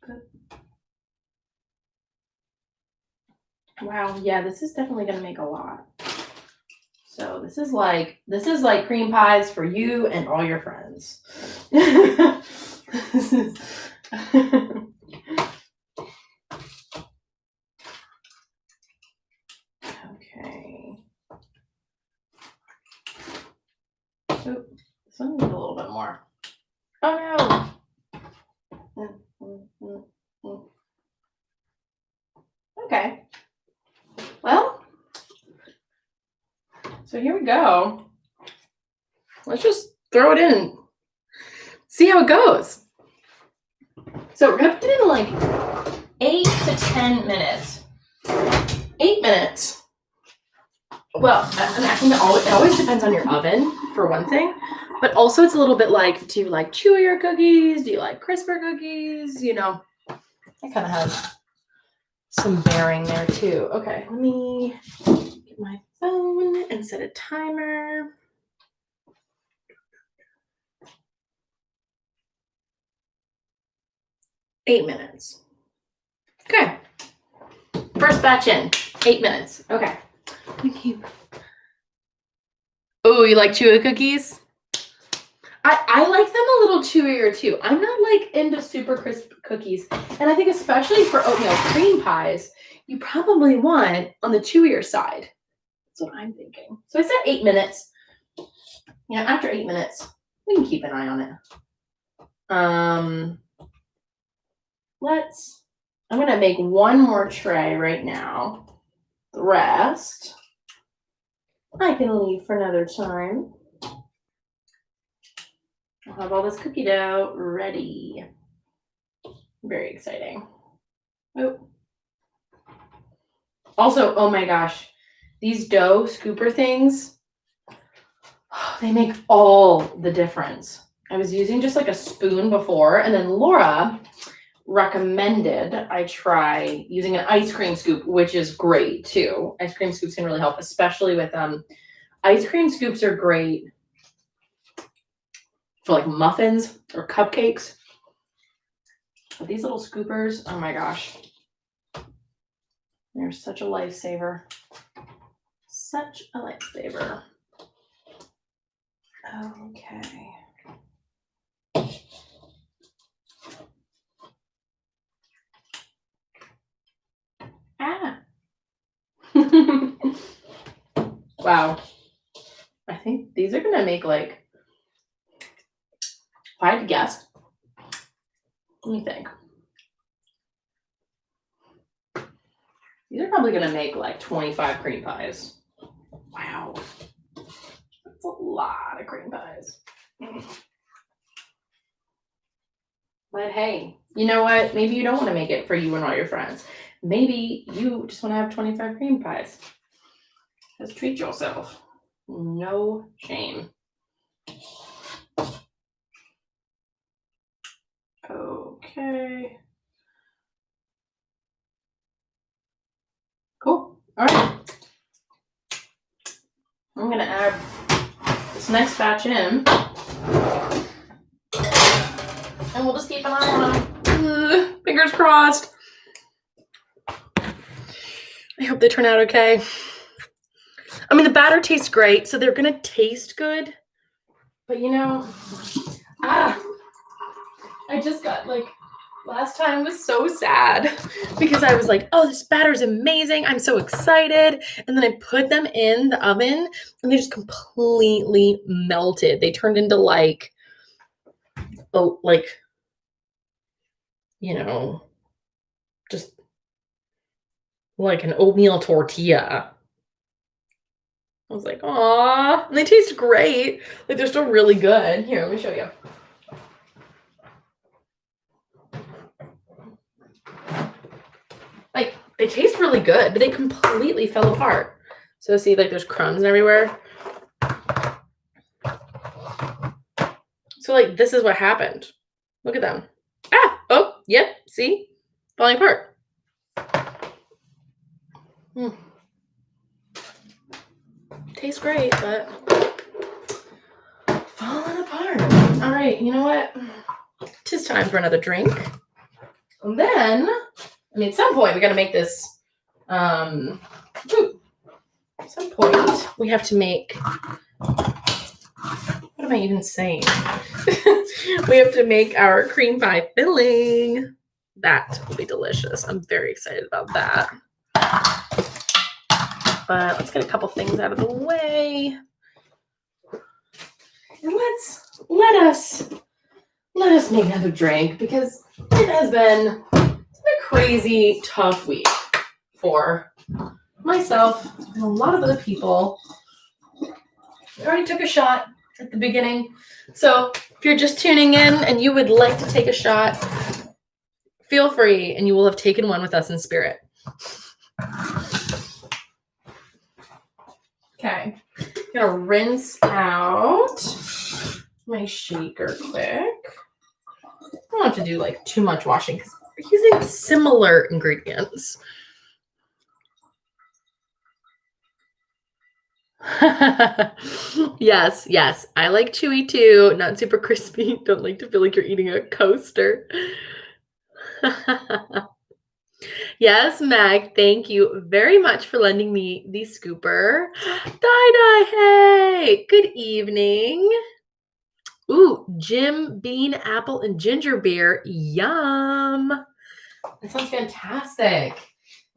Good. Wow, yeah, this is definitely going to make a lot. So this is like cream pies for you and all your friends. Okay. Oh, this one needs a little bit more. Oh no. Okay. Well, so here we go. Let's just throw it in and see how it goes. So we're gonna put it in like 8 to 10 minutes. 8 minutes. Well, I think it always depends on your oven, for one thing. But also it's a little bit like, do you like chewier cookies? Do you like crisper cookies? I kind of have some bearing there too. Okay, let me get my phone and set a timer. Eight minutes. Okay. First batch in. 8 minutes. Okay. Thank you. Oh, you like chewy cookies? I like them a little chewier too. I'm not like into super crisp cookies. And I think especially for oatmeal cream pies, you probably want on the chewier side. That's what I'm thinking. So I said 8 minutes. After 8 minutes, we can keep an eye on it. I'm going to make one more tray right now. The rest I can leave for another time. I'll have all this cookie dough ready. Very exciting. Oh. Also, oh my gosh, these dough scooper things, they make all the difference. I was using just like a spoon before, and then Laura recommended I try using an ice cream scoop, which is great too. Ice cream scoops can really help, especially with ice cream scoops are great for like muffins or cupcakes. But these little scoopers, oh my gosh, they're such a lifesaver. Such a lifesaver. Okay. Ah. Wow. these are gonna make like, if I had to guess, let me think. These are probably gonna make like 25 cream pies. Wow. That's a lot of cream pies. But hey, you know what? Maybe you don't want to make it for you and all your friends. Maybe you just want to have 25 cream pies. Just treat yourself. No shame. Okay. Cool. All right. I'm going to add this next batch in. And we'll just keep an eye on them. Fingers crossed. I hope they turn out okay. I mean, the batter tastes great, so they're going to taste good. But, you know, I just got, like, last time was so sad because I was like, oh, this batter's amazing. I'm so excited. And then I put them in the oven, and they just completely melted. They turned into, like, oh, like, you know, just like an oatmeal tortilla. I was like, aw, and they taste great. Like, they're still really good. Here, let me show you. Like, they taste really good, but they completely fell apart. So see, like, there's crumbs everywhere. So, like, this is what happened. Look at them. Oh, yep, see? Falling apart. Tastes great, but falling apart. All right, you know what? Tis time for another drink. And then, I mean, at some point, we got to make this, at some point, we have to make, what am I even saying? We have to make our cream pie filling. That will be delicious. I'm very excited about that. But let's get a couple things out of the way. And let us make another drink because it has been a crazy, tough week for myself and a lot of other people. I already took a shot at the beginning. So if you're just tuning in and you would like to take a shot, feel free, and you will have taken one with us in spirit. Okay, I'm gonna rinse out my shaker quick. I don't have to do like too much washing because we're using similar ingredients. Yes. I like chewy too, not super crispy. Don't like to feel like you're eating a coaster. Yes, Meg, thank you very much for lending me the scooper. Die, hey, good evening. Ooh, Jim Bean, apple, and ginger beer. Yum. That sounds fantastic.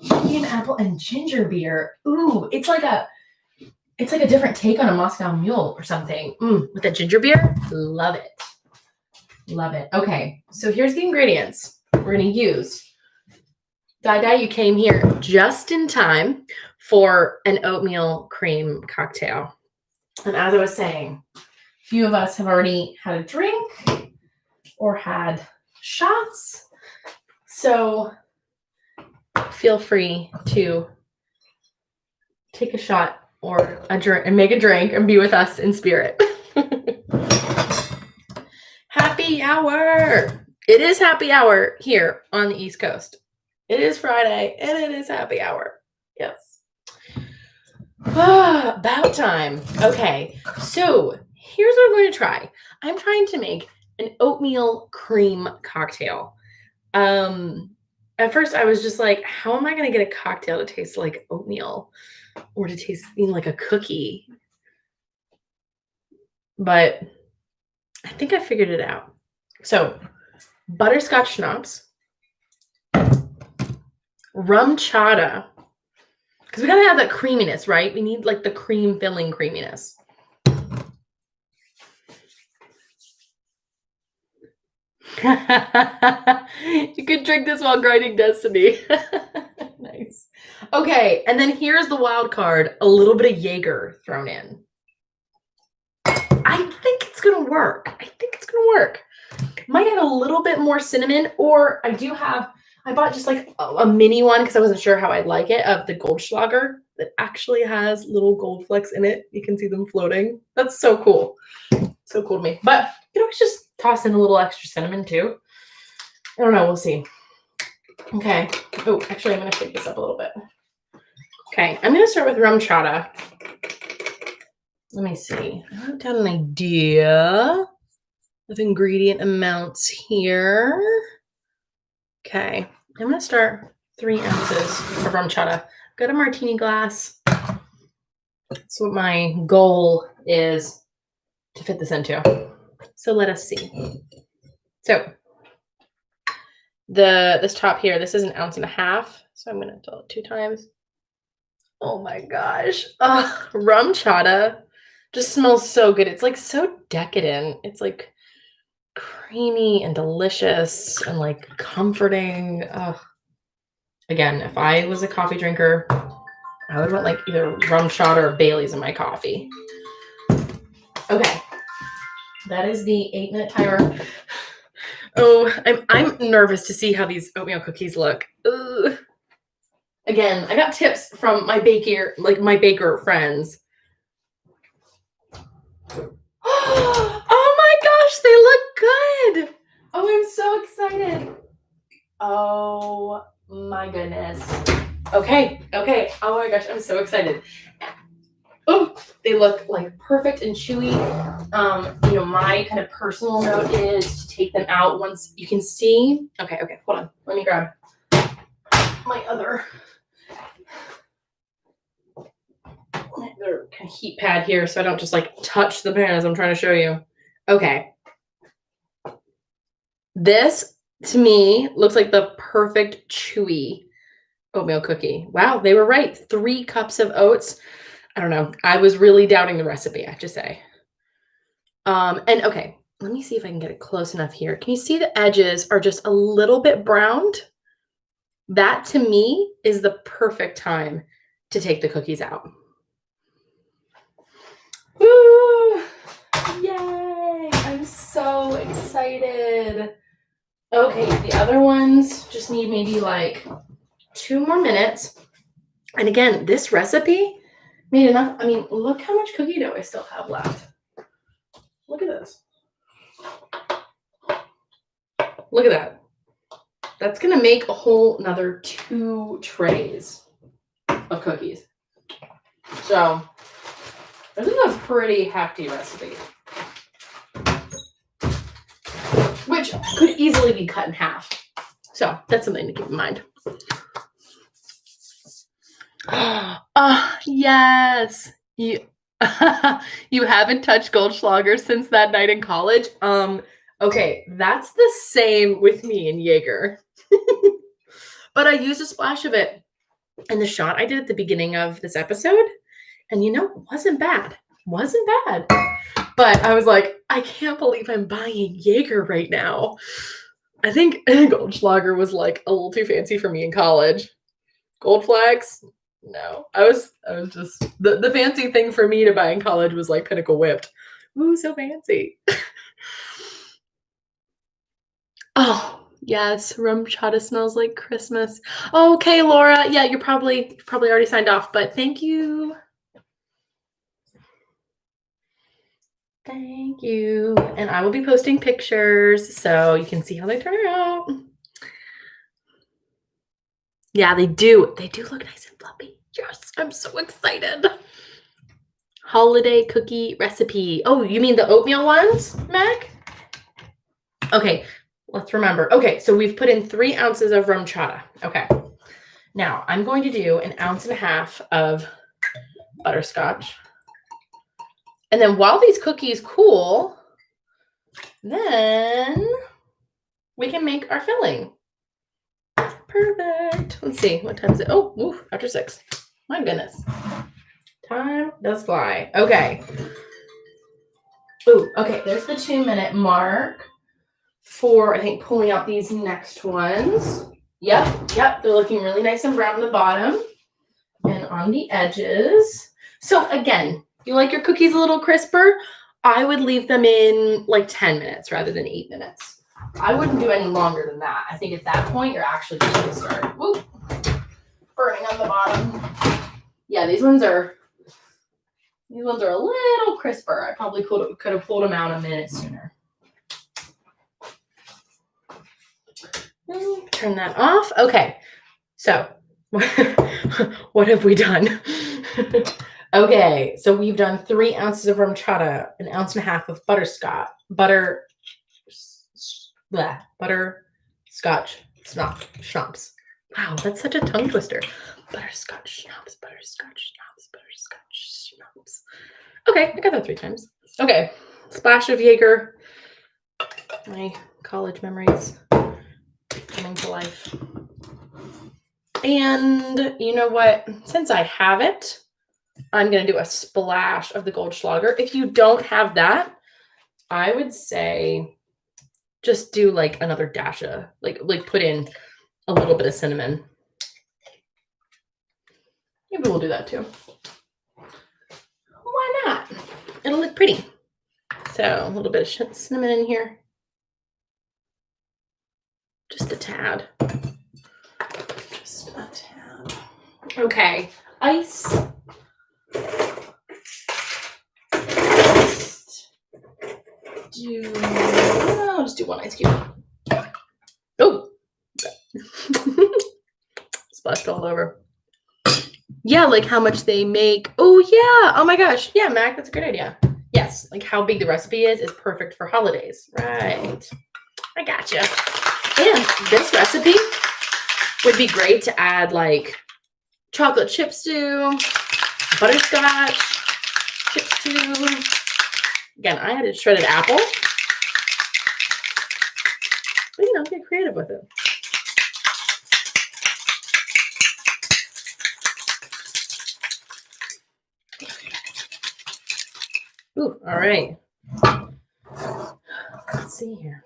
Bean, apple, and ginger beer. Ooh, it's like a different take on a Moscow Mule or something. With the ginger beer, love it. Love it. Okay, so here's the ingredients we're gonna use. Dai, you came here just in time for an oatmeal cream cocktail. And as I was saying, a few of us have already had a drink or had shots. So feel free to take a shot or a drink and make a drink and be with us in spirit. Happy hour. It is happy hour here on the East Coast. It is Friday, and it is happy hour. Yes. About time. Okay, so here's what I'm going to try. I'm trying to make an oatmeal cream cocktail. At first, I was just like, how am I going to get a cocktail to taste like oatmeal or to taste like a cookie? But I think I figured it out. So, butterscotch schnapps, rum chata, because we gotta have that creaminess, right? We need like the cream filling creaminess. You could drink this while grinding Destiny. Nice. Okay, and then here's the wild card, a little bit of Jaeger thrown in. I think it's gonna work. Might add a little bit more cinnamon, or I bought just like a mini one because I wasn't sure how I'd like it, of the Goldschlager that actually has little gold flecks in it. You can see them floating. That's so cool. So cool to me. But you know, just toss in a little extra cinnamon too. I don't know. We'll see. Okay. Oh, actually, I'm going to shake this up a little bit. Okay. I'm going to start with rum chata. Let me see. I wrote down an idea of ingredient amounts here. Okay. I'm going to start 3 ounces of rum chata. Got a martini glass. That's what my goal is to fit this into. So let us see. So this top here, this is 1.5 ounces. So I'm going to fill it 2 times. Oh my gosh. Rum chata just smells so good. It's like so decadent. It's like creamy and delicious and like comforting. Again, if I was a coffee drinker, I would want like either rum chata or Bailey's in my coffee. Okay. That is the 8-minute timer. Oh, I'm nervous to see how these oatmeal cookies look. Ugh. Again, I got tips from my baker friends. Oh my gosh, they look good. Oh, I'm so excited. Oh my goodness. Okay. Oh my gosh, I'm so excited. Oh, they look like perfect and chewy. My kind of personal note is to take them out once you can see. Okay, hold on. Let me grab my other kind of heat pad here so I don't just like touch the pan as I'm trying to show you. Okay. This, to me, looks like the perfect chewy oatmeal cookie. Wow, they were right. 3 cups of oats. I don't know. I was really doubting the recipe, I have to say. And okay, let me see if I can get it close enough here. Can you see the edges are just a little bit browned? That, to me, is the perfect time to take the cookies out. Woo! Yay! I'm so excited. Okay, the other ones just need maybe like 2 more minutes. And again, this recipe made enough. I mean, look how much cookie dough I still have left. Look at this. Look at that. That's going to make a whole another 2 trays of cookies. So this is a pretty hefty recipe, which could easily be cut in half. So that's something to keep in mind. Yes. You haven't touched Goldschlager since that night in college? Okay, that's the same with me and Jaeger. But I used a splash of it in the shot I did at the beginning of this episode. And wasn't bad. But I was like, I can't believe I'm buying Jaeger right now. I think Goldschlager was like a little too fancy for me in college. Gold flags? No. I was just the fancy thing for me to buy in college was like Pinnacle Whipped. Ooh, so fancy. Oh, yes, rum chata smells like Christmas. Okay, Laura. Yeah, you're probably already signed off, but thank you. Thank you. And I will be posting pictures so you can see how they turn out. Yeah, they do. They do look nice and fluffy. Yes, I'm so excited. Holiday cookie recipe. Oh, you mean the oatmeal ones, Mac? Okay, let's remember. Okay, so we've put in 3 ounces of rum chata. Okay. Now, I'm going to do 1.5 ounces of butterscotch. And then while these cookies cool, then we can make our filling. Perfect. Let's see. What time is it? Oh, after 6. My goodness. Time does fly. Okay. Ooh, okay. There's the 2-minute mark for, I think, pulling out these next ones. Yep, they're looking really nice and brown on the bottom and on the edges. So again, you like your cookies a little crisper? I would leave them in like 10 minutes rather than 8 minutes. I wouldn't do any longer than that. I think at that point, you're actually just going to start burning on the bottom. Yeah, these ones are a little crisper. I probably could have pulled them out a minute sooner. Turn that off. Okay, so what have we done? Okay, so we've done 3 ounces of rum chata, 1.5 ounces of butterscotch schnapps. Wow, that's such a tongue twister. Butterscotch schnapps. Okay, I got that 3 times. Okay, splash of Jaeger. My college memories coming to life. And you know what? Since I have it, I'm going to do a splash of the Goldschlager. If you don't have that, I would say just do like another dash of, like put in a little bit of cinnamon. Maybe we'll do that too. Why not? It'll look pretty. So a little bit of cinnamon in here. Just a tad. Okay, ice. I'll just do 1 ice cube. Oh, splashed all over. Yeah, like how much they make. Oh yeah. Oh my gosh. Yeah, Mac, that's a good idea. Yes, like how big the recipe is perfect for holidays. Right. I gotcha. And this recipe would be great to add like chocolate chip stew, butterscotch chip stew. Again, I added shredded apple. But you know, get creative with it. Ooh, all right. Let's see here.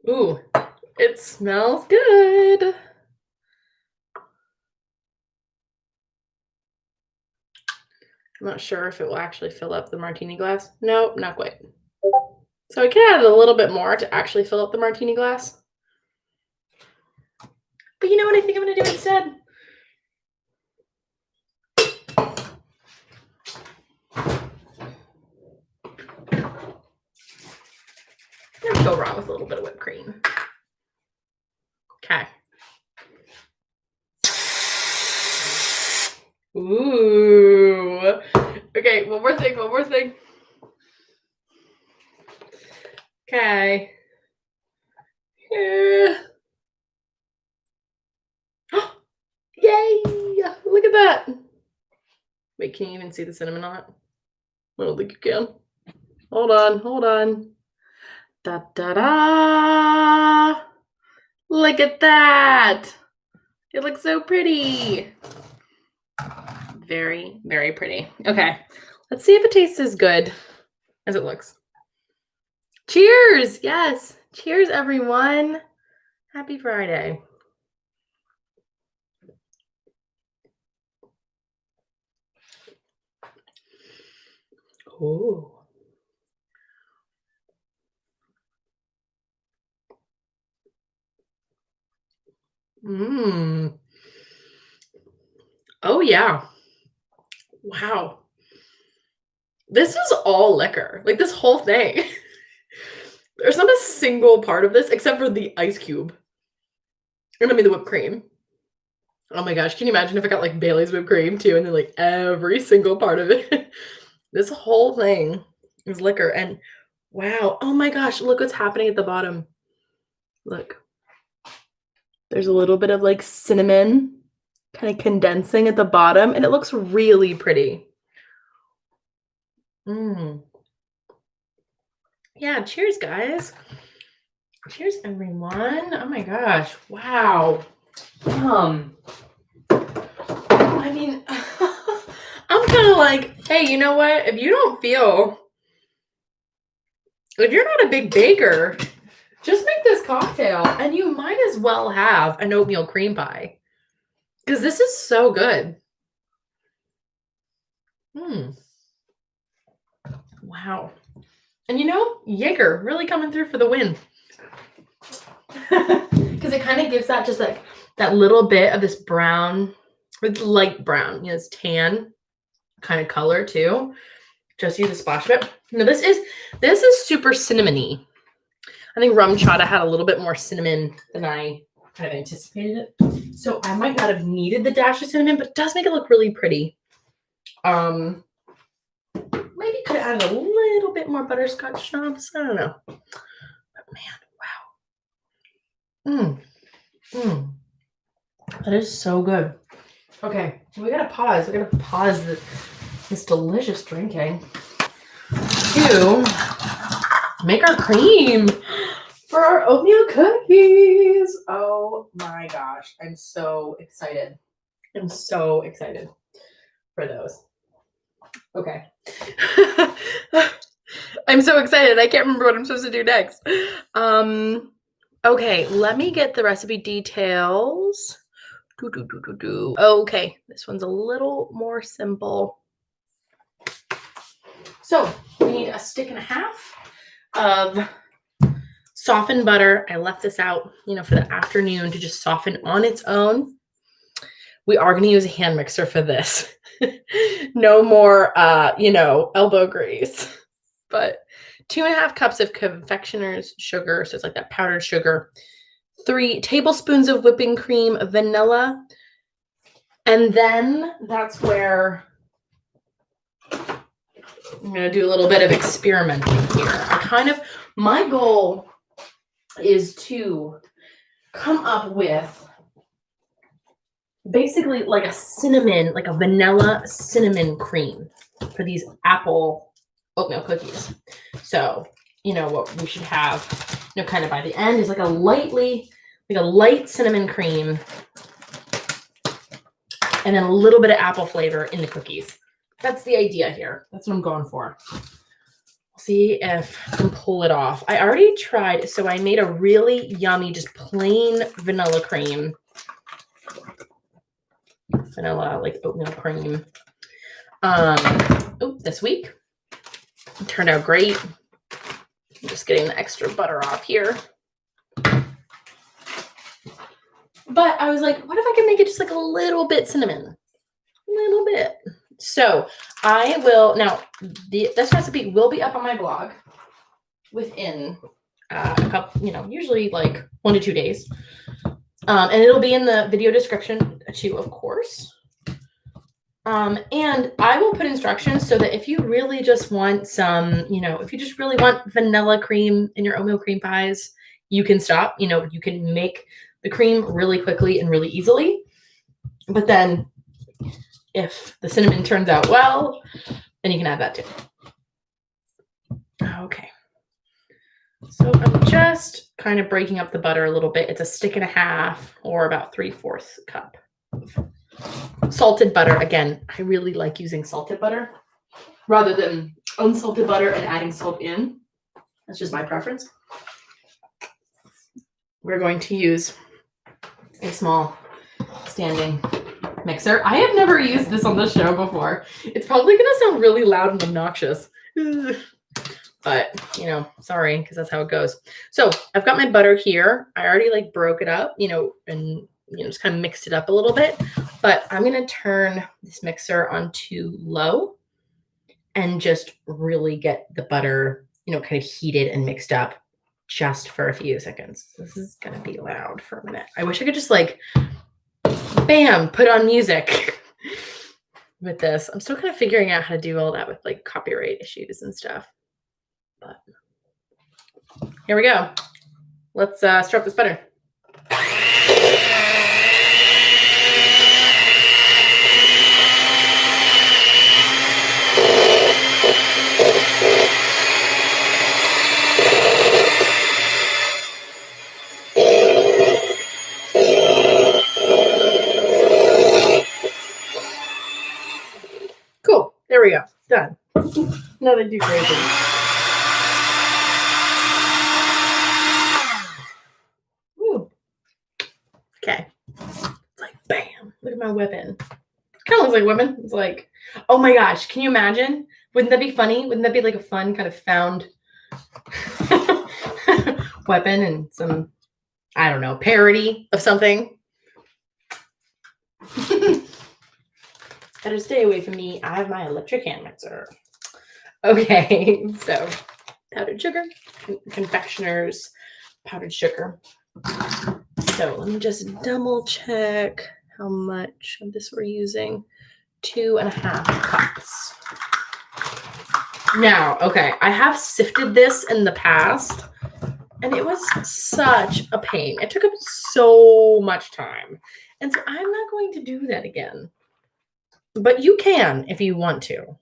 Ooh, it smells good. I'm not sure if it will actually fill up the martini glass. Nope, not quite. So I can add a little bit more to actually fill up the martini glass. But you know what I think I'm going to do instead? Can't go wrong with a little bit of whipped cream. Okay. Ooh. Okay, one more thing. Okay. Yeah. Yay! Look at that. Wait, can you even see the cinnamon on it? I don't think you can. Hold on. Da da da! Look at that! It looks so pretty. Very, very pretty. Okay, let's see if it tastes as good as it looks. Cheers! Yes, cheers, everyone. Happy Friday. Oh. Mmm. Oh, yeah. Wow. This is all liquor. Like, this whole thing. There's not a single part of this except for the ice cube. And I mean the whipped cream. Oh my gosh, can you imagine if I got like Bailey's whipped cream too, and then like every single part of it? This whole thing is liquor. And wow, oh my gosh, look what's happening at the bottom. Look. There's a little bit of like cinnamon kind of condensing at the bottom, and it looks really pretty. Yeah, cheers, guys. Cheers, everyone. Oh my gosh. Wow. I mean, I'm kind like, hey, you know what? If you're not a big baker, just make this cocktail and you might as well have an oatmeal cream pie because this is so good. Wow. And Jaeger really coming through for the win. Because it kind of gives that just like that little bit of this brown, it's light brown, it's tan kind of color too. Just use a splash of it. Now this is super cinnamony. I think rum chata had a little bit more cinnamon than I kind of anticipated it. So I might not have needed the dash of cinnamon, but it does make it look really pretty. Maybe could have added a little bit more butterscotch schnapps. I don't know. But man, wow. That is so good. Okay, we gotta pause. We gotta pause this delicious drinking to make our cream for our oatmeal cookies. Oh my gosh, I'm so excited. I'm so excited for those. Okay. I'm so excited. I can't remember what I'm supposed to do next. Okay, let me get the recipe details. Okay, this one's a little more simple. So we need a stick and a half of softened butter. I left this out, for the afternoon to just soften on its own. We are going to use a hand mixer for this. No more, elbow grease. But 2.5 cups of confectioner's sugar. So it's like that powdered sugar. 3 tablespoons of whipping cream, vanilla. And then that's where I'm going to do a little bit of experimenting here. My goal is to come up with basically like a vanilla cinnamon cream for these apple oatmeal cookies. So, what we should have, kind of by the end is like a light cinnamon cream and then a little bit of apple flavor in the cookies. That's the idea here. That's what I'm going for. See if I can pull it off. I already tried, so I made a really yummy, just plain vanilla cream. Vanilla, like oatmeal cream. This week. It turned out great. I'm just getting the extra butter off here. But I was like, what if I can make it just like a little bit cinnamon? A little bit. So I will, now this recipe will be up on my blog within a couple, usually like 1 to 2 days. And it'll be in the video description too, of course. And I will put instructions so that if you really just want some, if you just really want vanilla cream in your oatmeal cream pies, you can stop. You can make the cream really quickly and really easily. But then if the cinnamon turns out well, then you can add that too. Okay. So I'm just kind of breaking up the butter a little bit. It's a stick and a half or about 3/4 cup of salted butter. Again, I really like using salted butter rather than unsalted butter and adding salt in. That's just my preference. We're going to use a small standing mixer. I have never used this on the show before. It's probably going to sound really loud and obnoxious. But, sorry, because that's how it goes. So I've got my butter here. I already broke it up, and just kind of mixed it up a little bit. But I'm going to turn this mixer onto low and just really get the butter, kind of heated and mixed up just for a few seconds. This is going to be loud for a minute. I wish I could just bam, put on music with this. I'm still kind of figuring out how to do all that with copyright issues and stuff. But here we go. Let's stir up this butter. Cool. done. Nothing too crazy. Ooh. Okay. It's like, bam. Look at my weapon. Kind of looks like weapon. It's like, oh my gosh. Can you imagine? Wouldn't that be funny? Wouldn't that be like a fun kind of found weapon and some, I don't know, parody of something? Better stay away from me. I have my electric hand mixer. Okay, so powdered sugar, confectioner's powdered sugar. So let me just double check how much of this we're using. 2.5 cups. Now, okay, I have sifted this in the past, and it was such a pain. It took up so much time. And so I'm not going to do that again. But you can if you want to.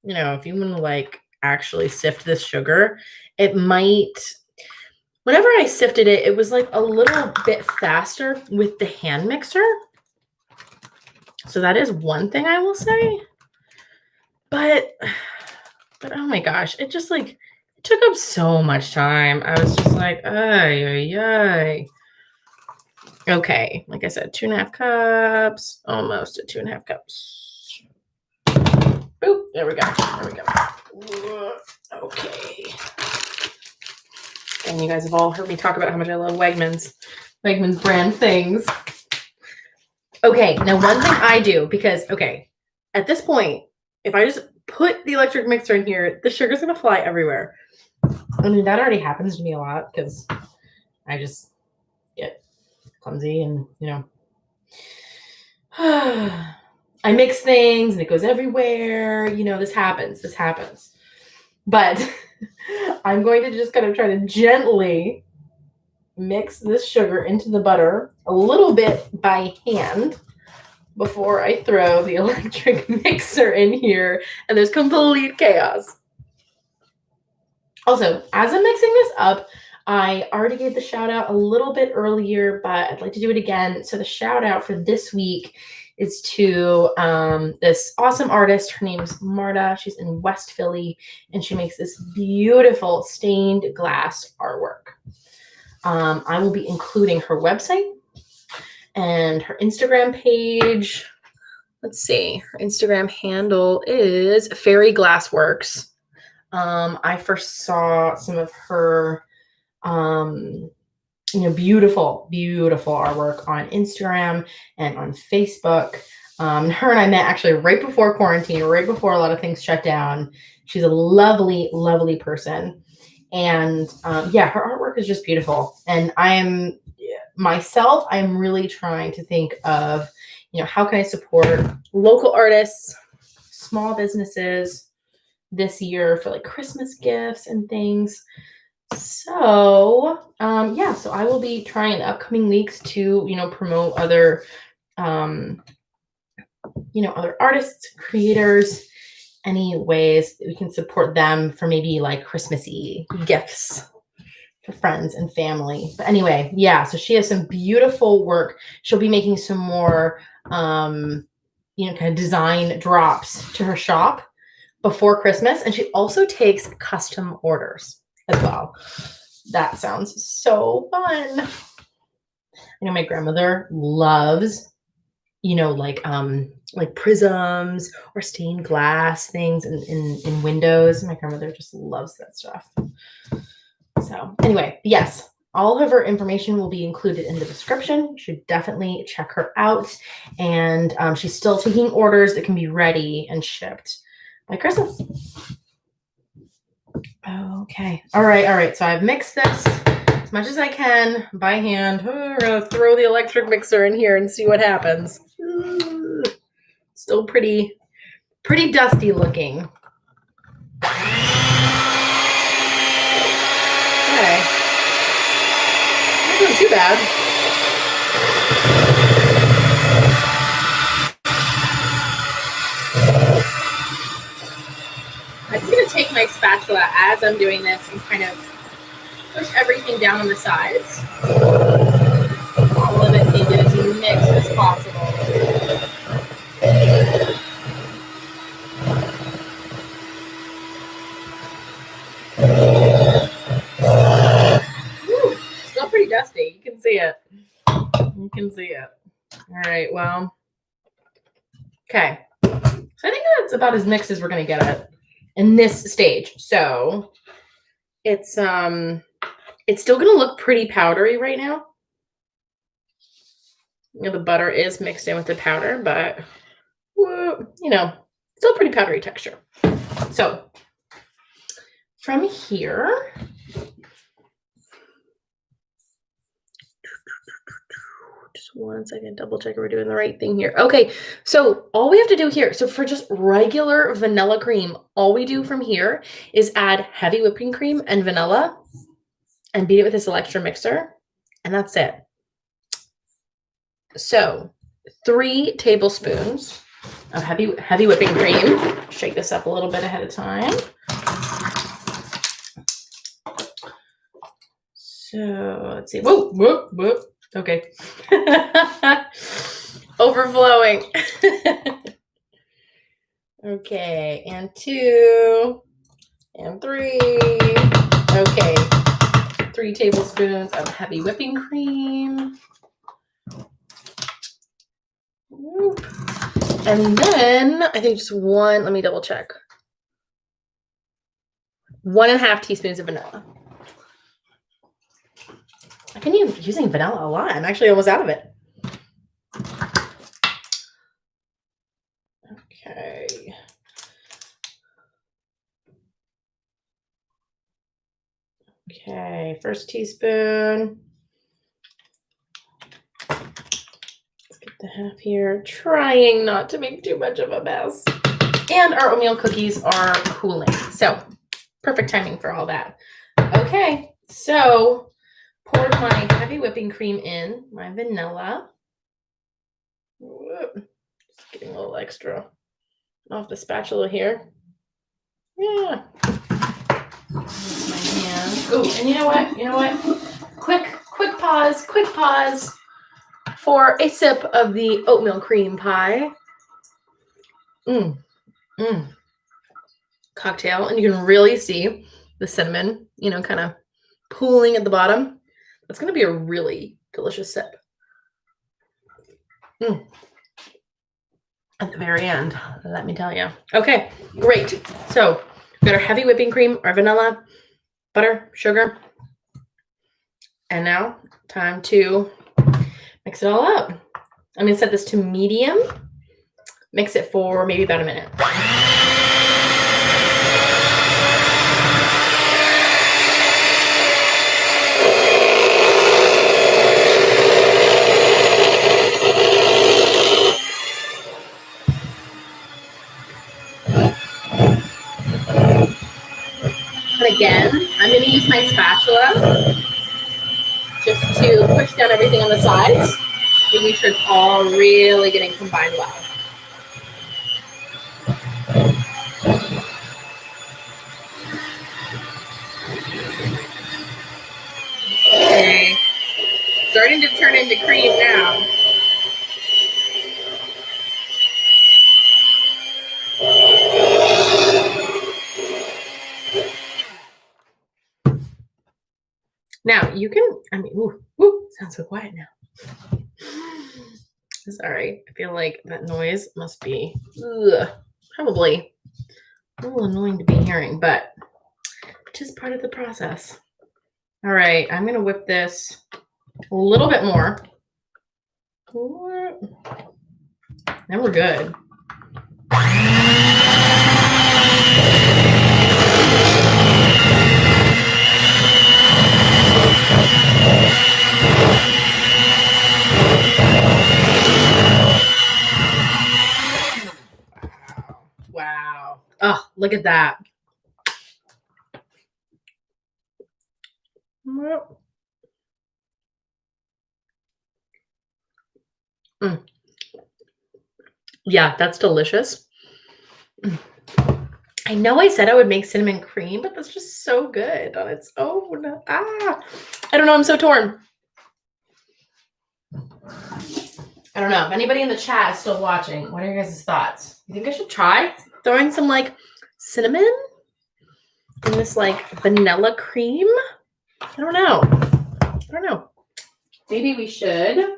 You know, if you want to like actually sift this sugar, it might. Whenever I sifted it, it was like a little bit faster with the hand mixer. So that is one thing I will say. But oh my gosh, it just like it took up so much time. I was just like, ay, ay, ay. Okay, like I said, 2.5 cups, almost at 2.5 cups. Boop, there we go. There we go. Okay. And you guys have all heard me talk about how much I love Wegmans brand things. Okay, now one thing I do, because, okay, at this point, if I just put the electric mixer in here, the sugar's going to fly everywhere. I mean, that already happens to me a lot because I just get clumsy and, you know, I mix things and it goes everywhere. You know, this happens. But I'm going to just kind of try to gently mix this sugar into the butter a little bit by hand before I throw the electric mixer in here and there's complete chaos. Also, as I'm mixing this up, I already gave the shout out a little bit earlier, but I'd like to do it again. So the shout out for this week is to this awesome artist. Her name's Marta. She's in West Philly, and she makes this beautiful stained glass artwork. I will be including her website and her Instagram page. Let's see. Her Instagram handle is Fairy Glassworks. I first saw some of her, beautiful artwork on Instagram and on Facebook. Her and I met actually right before quarantine, right before a lot of things shut down. She's a lovely, lovely person. And her artwork is just beautiful. And I'm really trying to think of, how can I support local artists, small businesses this year for like Christmas gifts and things. So, so I will be trying in the upcoming weeks to, promote other, other artists, creators, any ways that we can support them for maybe like Christmassy gifts for friends and family. But anyway, so she has some beautiful work. She'll be making some more, kind of design drops to her shop before Christmas. And she also takes custom orders as well. That sounds so fun. My grandmother loves, like prisms or stained glass things in windows. My grandmother just loves that stuff. So anyway, yes, all of her information will be included in the description. You should definitely check her out. And she's still taking orders that can be ready and shipped by Christmas. Okay. All right. So I've mixed this as much as I can by hand. We're going to throw the electric mixer in here and see what happens. Still pretty dusty looking. Okay. Not doing too bad. I'm going to take my spatula as I'm doing this and kind of push everything down on the sides. All of it needed as mixed as possible. disgusting. You can see it. You can see it. All right, well. Okay. So I think that's about as mixed as we're going to get it in this stage. So it's still going to look pretty powdery right now. You know, the butter is mixed in with the powder, but you know, still pretty powdery texture. So from here, just one second, double check we're doing the right thing here. Okay, so all we have to do here, so for just regular vanilla cream, all we do from here is add heavy whipping cream and vanilla and beat it with this Electro mixer, and that's it. So 3 tablespoons of heavy whipping cream. Shake this up a little bit ahead of time. So let's see. Whoa, whoop, whoop. Okay. Overflowing. Okay, and 2, and 3. Okay, 3 tablespoons of heavy whipping cream. And then I think just 1, let me double check. 1.5 teaspoons of vanilla. I've been using vanilla a lot. I'm actually almost out of it. Okay. Okay, first teaspoon. Let's get the half here. Trying not to make too much of a mess. And our oatmeal cookies are cooling. So perfect timing for all that. Okay, so poured my heavy whipping cream in, my vanilla. Whoop. Just getting a little extra off the spatula here. Yeah. My hand. Oh, and you know what? You know what? Quick pause for a sip of the oatmeal cream pie. Cocktail, and you can really see the cinnamon, you know, kind of pooling at the bottom. It's going to be a really delicious sip. At the very end, let me tell you. Okay, great. So we got our heavy whipping cream, our vanilla, butter, sugar. And now time to mix it all up. I'm going to set this to medium. Mix it for maybe about a minute. And again, I'm going to use my spatula just to push down everything on the sides, making sure it's all really getting combined well. Okay, starting to turn into cream now. Now you can, sounds so quiet now. Sorry, I feel like that noise must be probably a little annoying to be hearing, but just part of the process. All right, I'm gonna whip this a little bit more. Then we're good. Wow. Oh, look at that. Yeah, that's delicious. I know I said I would make cinnamon cream, but that's just so good on its own. I don't know. I'm so torn. I don't know. If anybody in the chat is still watching, what are your guys' thoughts? You think I should try throwing some like cinnamon in this like vanilla cream? I don't know. maybe we should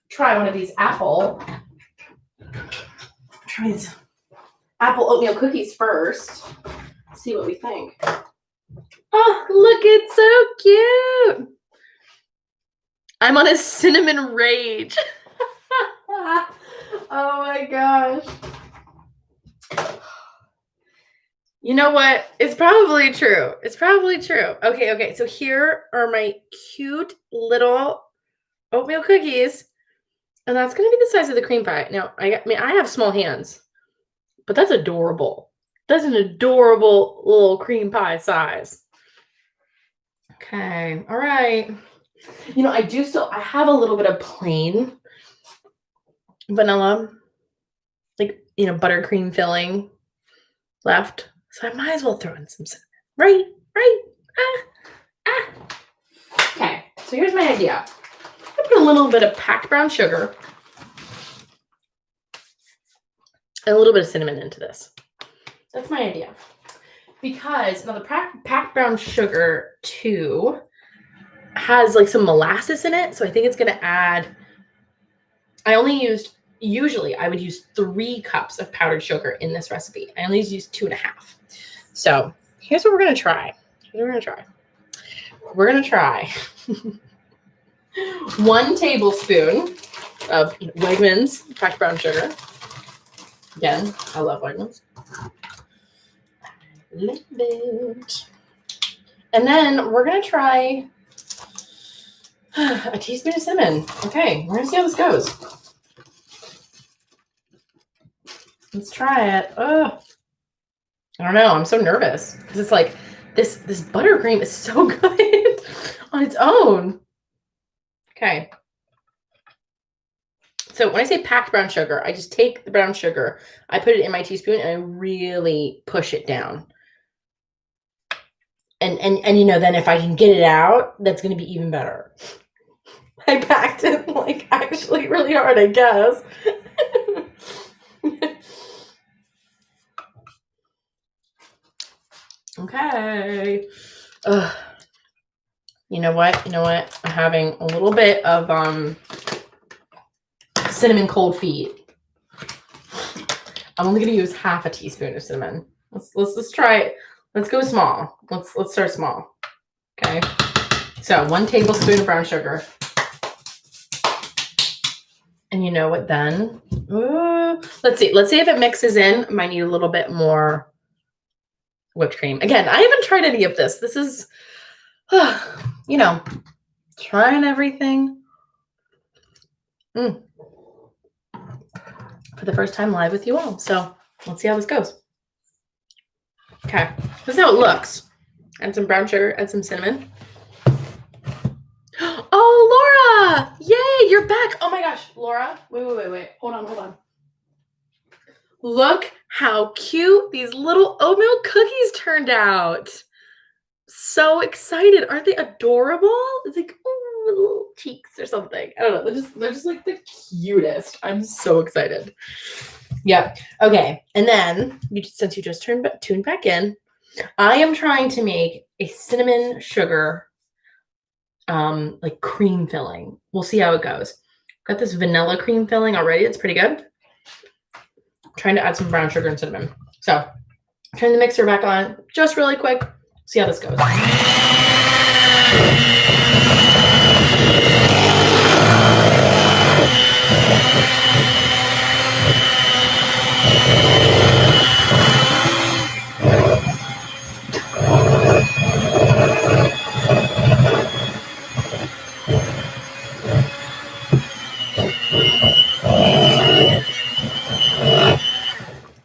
try one of these apple oatmeal cookies first. See what we think. Oh, look, it's so cute. I'm on a cinnamon rage. Oh my gosh. You know what? It's probably true. It's probably true. Okay. So here are my cute little oatmeal cookies. And that's going to be the size of the cream pie. Now, I have small hands, but that's adorable. That's an adorable little cream pie size. Okay. All right. You know, I have a little bit of plain vanilla, like, buttercream filling left. So I might as well throw in some cinnamon. Right. Okay, so here's my idea. I put a little bit of packed brown sugar and a little bit of cinnamon into this. That's my idea. Because now the packed brown sugar too has like some molasses in it. So I think it's going to add, usually I would use 3 cups of powdered sugar in this recipe. I only used 2.5. So here's what we're going to try. We're going to try 1 tablespoon of Wegmans packed brown sugar. Again, I love Wegmans. A little bit. And then we're going to try a teaspoon of cinnamon. Okay, we're going to see how this goes. Let's try it. Oh, I don't know. I'm so nervous because it's like this buttercream is so good on its own. Okay. So when I say packed brown sugar, I just take the brown sugar, I put it in my teaspoon, and I really push it down. And then if I can get it out, that's going to be even better. I packed it like actually really hard, I guess. Okay. You know what? I'm having a little bit of cinnamon cold feet. I'm only going to use half a teaspoon of cinnamon. Let's try it. Let's go small. Let's start small. Okay. So 1 tablespoon of brown sugar. And you know what then? Let's see. Let's see if it mixes in. Might need a little bit more whipped cream. Again, I haven't tried any of this. This is, trying everything. For the first time live with you all. So let's see how this goes. Okay, this is how it looks. Add some brown sugar, add some cinnamon. Oh, Laura! Yay, you're back. Oh my gosh, Laura. Wait. Hold on. Look how cute these little oatmeal cookies turned out. So excited. Aren't they adorable? It's like, oh, little cheeks or something. I don't know. They're just like the cutest. I'm so excited. Yep. Okay. And then since you just tuned back in, I am trying to make a cinnamon sugar like cream filling. We'll see how it goes. Got this vanilla cream filling already. It's pretty good. I'm trying to add some brown sugar and cinnamon. So turn the mixer back on just really quick. See how this goes.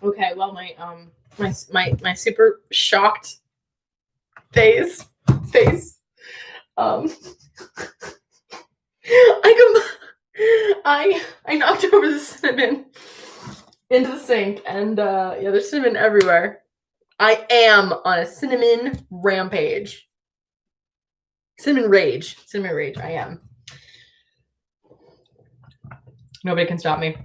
Okay, well, my super shocked face. I knocked over the cinnamon into the sink, and there's cinnamon everywhere. I am on a cinnamon rampage. Cinnamon rage. I am. Nobody can stop me.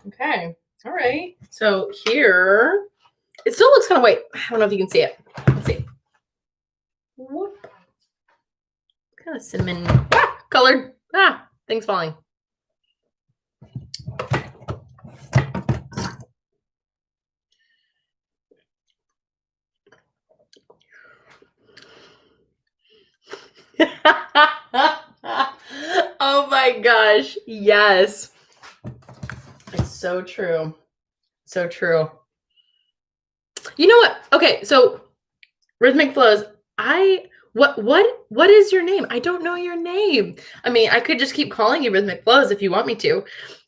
Okay. All right. So here, it still looks kind of white. I don't know if you can see it. Let's see. Whoop. Kind of cinnamon colored. Things falling. Oh my gosh. Yes. It's so true. So true. You know what? Okay, so Rhythmic Flows, what is your name? I don't know your name. I mean, I could just keep calling you Rhythmic Flows if you want me to.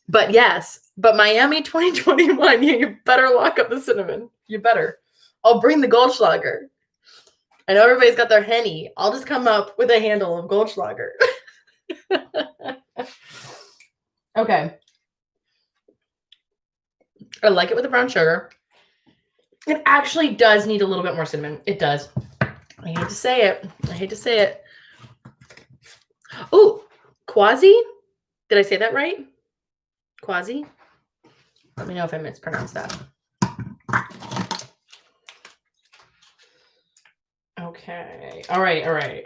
But yes, but Miami 2021, you better lock up the cinnamon. You better. I'll bring the Goldschlager. I know everybody's got their Henny. I'll just come up with a handle of Goldschlager. Okay. I like it with the brown sugar. It actually does need a little bit more cinnamon. It does. I hate to say it. I hate to say it. Oh, quasi? Did I say that right? Quasi? Let me know if I mispronounced that. Okay. All right.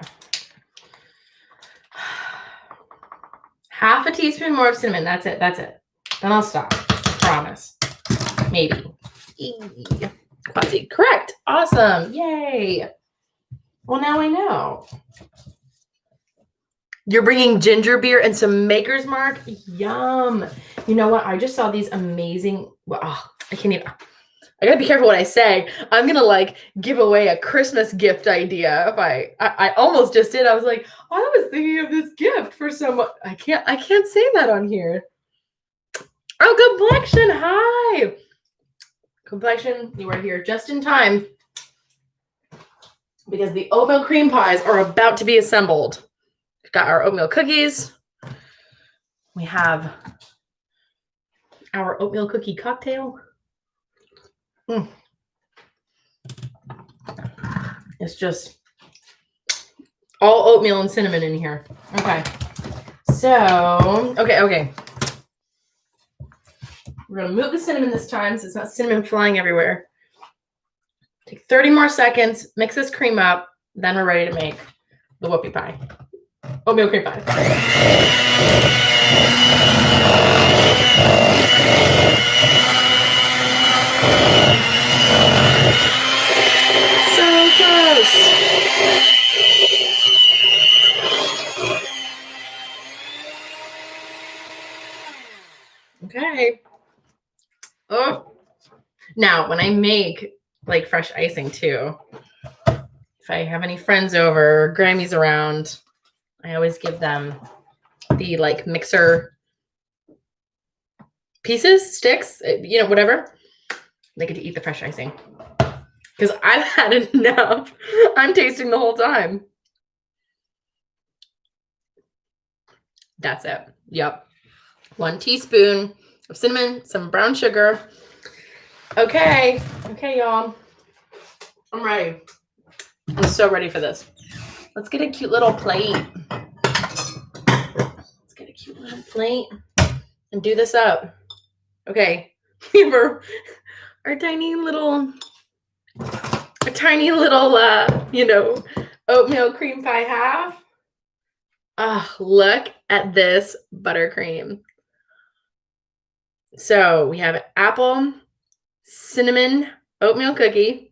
Half a teaspoon more of cinnamon. That's it. Then I'll stop. Promise. Maybe. Quasi. Correct. Awesome. Yay. Well, now I know. You're bringing ginger beer and some Maker's Mark? Yum. You know what? I just saw these amazing... I can't even... I gotta be careful what I say. I'm gonna give away a Christmas gift idea. If I almost just did. I was like, I was thinking of this gift for someone. I can't say that on here. Oh, Complexion. Hi. Complexion, you are here just in time because the oatmeal cream pies are about to be assembled. We've got our oatmeal cookies. We have our oatmeal cookie cocktail. It's just all oatmeal and cinnamon in here. Okay. So, okay. We're going to move the cinnamon this time so it's not cinnamon flying everywhere. Take 30 more seconds, mix this cream up, then we're ready to make the whoopie pie. Oatmeal cream pie. So close. Okay. Oh, now when I make fresh icing too, if I have any friends over or Grammys around, I always give them the mixer pieces, sticks, whatever. They get to eat the fresh icing because I've had enough. I'm tasting the whole time. That's it. Yep. 1 teaspoon of cinnamon, some brown sugar. Okay, y'all. I'm ready. I'm so ready for this. Let's get a cute little plate. And do this up. Okay. For our tiny little oatmeal cream pie half. Look at this buttercream. So we have apple, cinnamon, oatmeal cookie,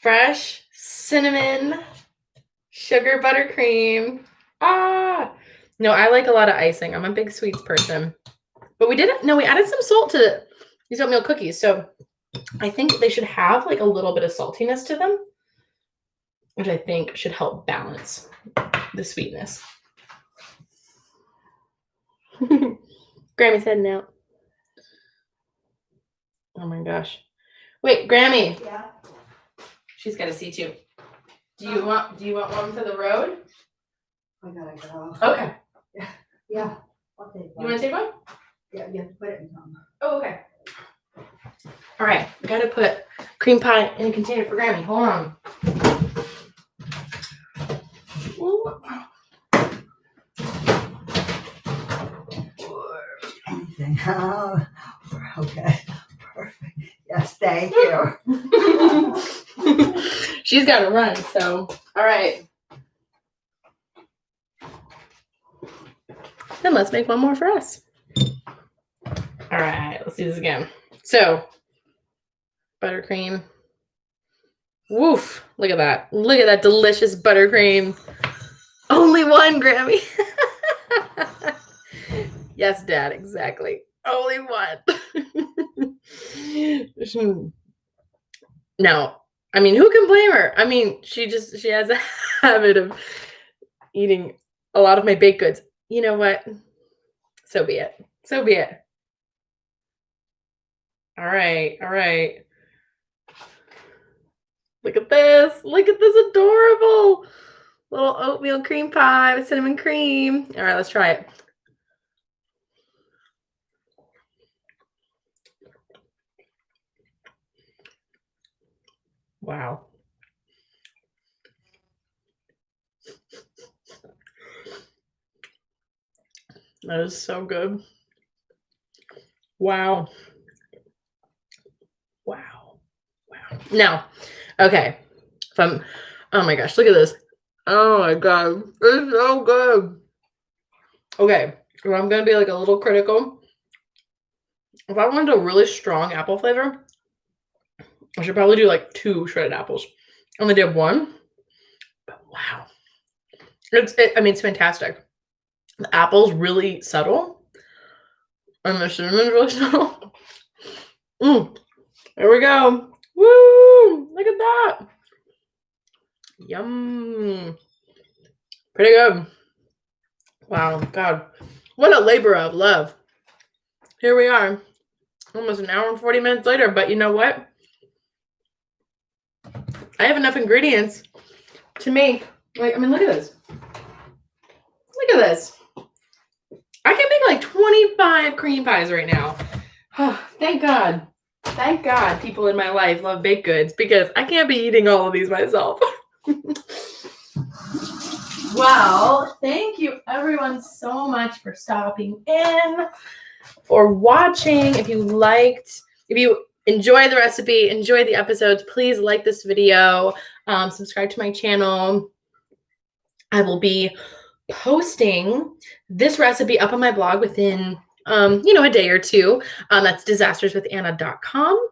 fresh cinnamon, sugar buttercream. No, I like a lot of icing. I'm a big sweets person. But we added some salt to these oatmeal cookies. So I think they should have a little bit of saltiness to them, which I think should help balance the sweetness. Grammy's heading out. Oh my gosh. Wait, Grammy. Yeah. She's got a see too. Do you want one for the road? I gotta go. Okay. Yeah. I'll take one. You want to take one? Yeah, you have to put it in some. Oh, okay. All right. We got to put cream pie in a container for Grammy. Hold on. Ooh. everything. Oh, okay, perfect. Yes, thank you. She's got to run, so all right. Then let's make one more for us. All right, let's do this again. So, buttercream. Woof, look at that. Look at that delicious buttercream. Only one, Grammy. Yes, Dad, exactly. Only one. No, I mean, who can blame her? I mean, she has a habit of eating a lot of my baked goods. You know what? So be it. So be it. All right, all right. Look at this. Look at this adorable little oatmeal cream pie with cinnamon cream. All right, let's try it. Wow. That is so good. Wow. Wow. Wow. Now, okay. Oh my gosh, look at this. Oh my God. It's so good. Okay. Well, I'm going to be like a little critical. If I wanted a really strong apple flavor, I should probably do like 2 shredded apples. I only did 1. But wow. I mean, it's fantastic. The apple's really subtle. And the cinnamon's really subtle. There we go. Woo! Look at that. Yum. Pretty good. Wow. God. What a labor of love. Here we are. Almost an hour and 40 minutes later. But you know what? I have enough ingredients to make. Like, I mean, look at this. Look at this. I can make like 25 cream pies right now. Oh, thank God. Thank God people in my life love baked goods because I can't be eating all of these myself. Well, thank you everyone so much for stopping in, for watching. If you enjoyed the recipe, enjoyed the episodes, please like this video, subscribe to my channel. I will be posting this recipe up on my blog within a day or two. That's disasterswithanna.com.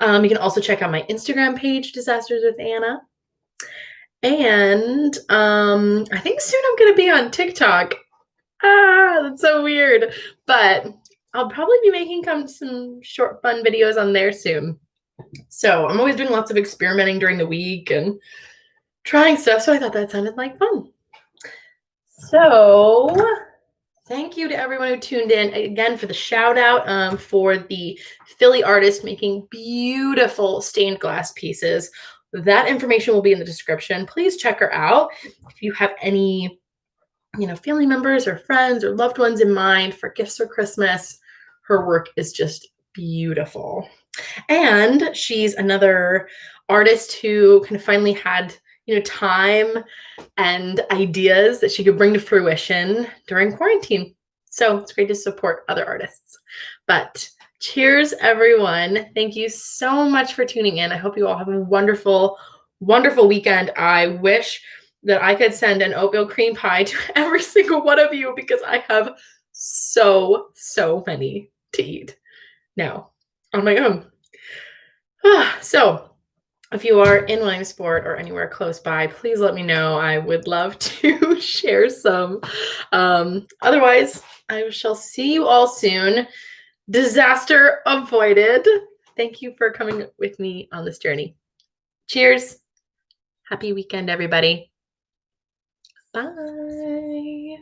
You can also check out my Instagram page, Disasters with Anna. And I think soon I'm going to be on TikTok. That's so weird. But I'll probably be making some short fun videos on there soon. So I'm always doing lots of experimenting during the week and trying stuff. So I thought that sounded like fun. So thank you to everyone who tuned in again for the shout out for the Philly artist making beautiful stained glass pieces. That information will be in the description. Please check her out. If you have any, family members or friends or loved ones in mind for gifts for Christmas, her work is just beautiful. And she's another artist who kind of finally had time and ideas that she could bring to fruition during quarantine. So it's great to support other artists. But cheers, everyone. Thank you so much for tuning in. I hope you all have a wonderful, wonderful weekend. I wish that I could send an oatmeal cream pie to every single one of you because I have so many to eat now on my own. So if you are in Williamsport or anywhere close by, please let me know. I would love to share some. Otherwise, I shall see you all soon. Disaster avoided. Thank you for coming with me on this journey. Cheers. Happy weekend, everybody. Bye.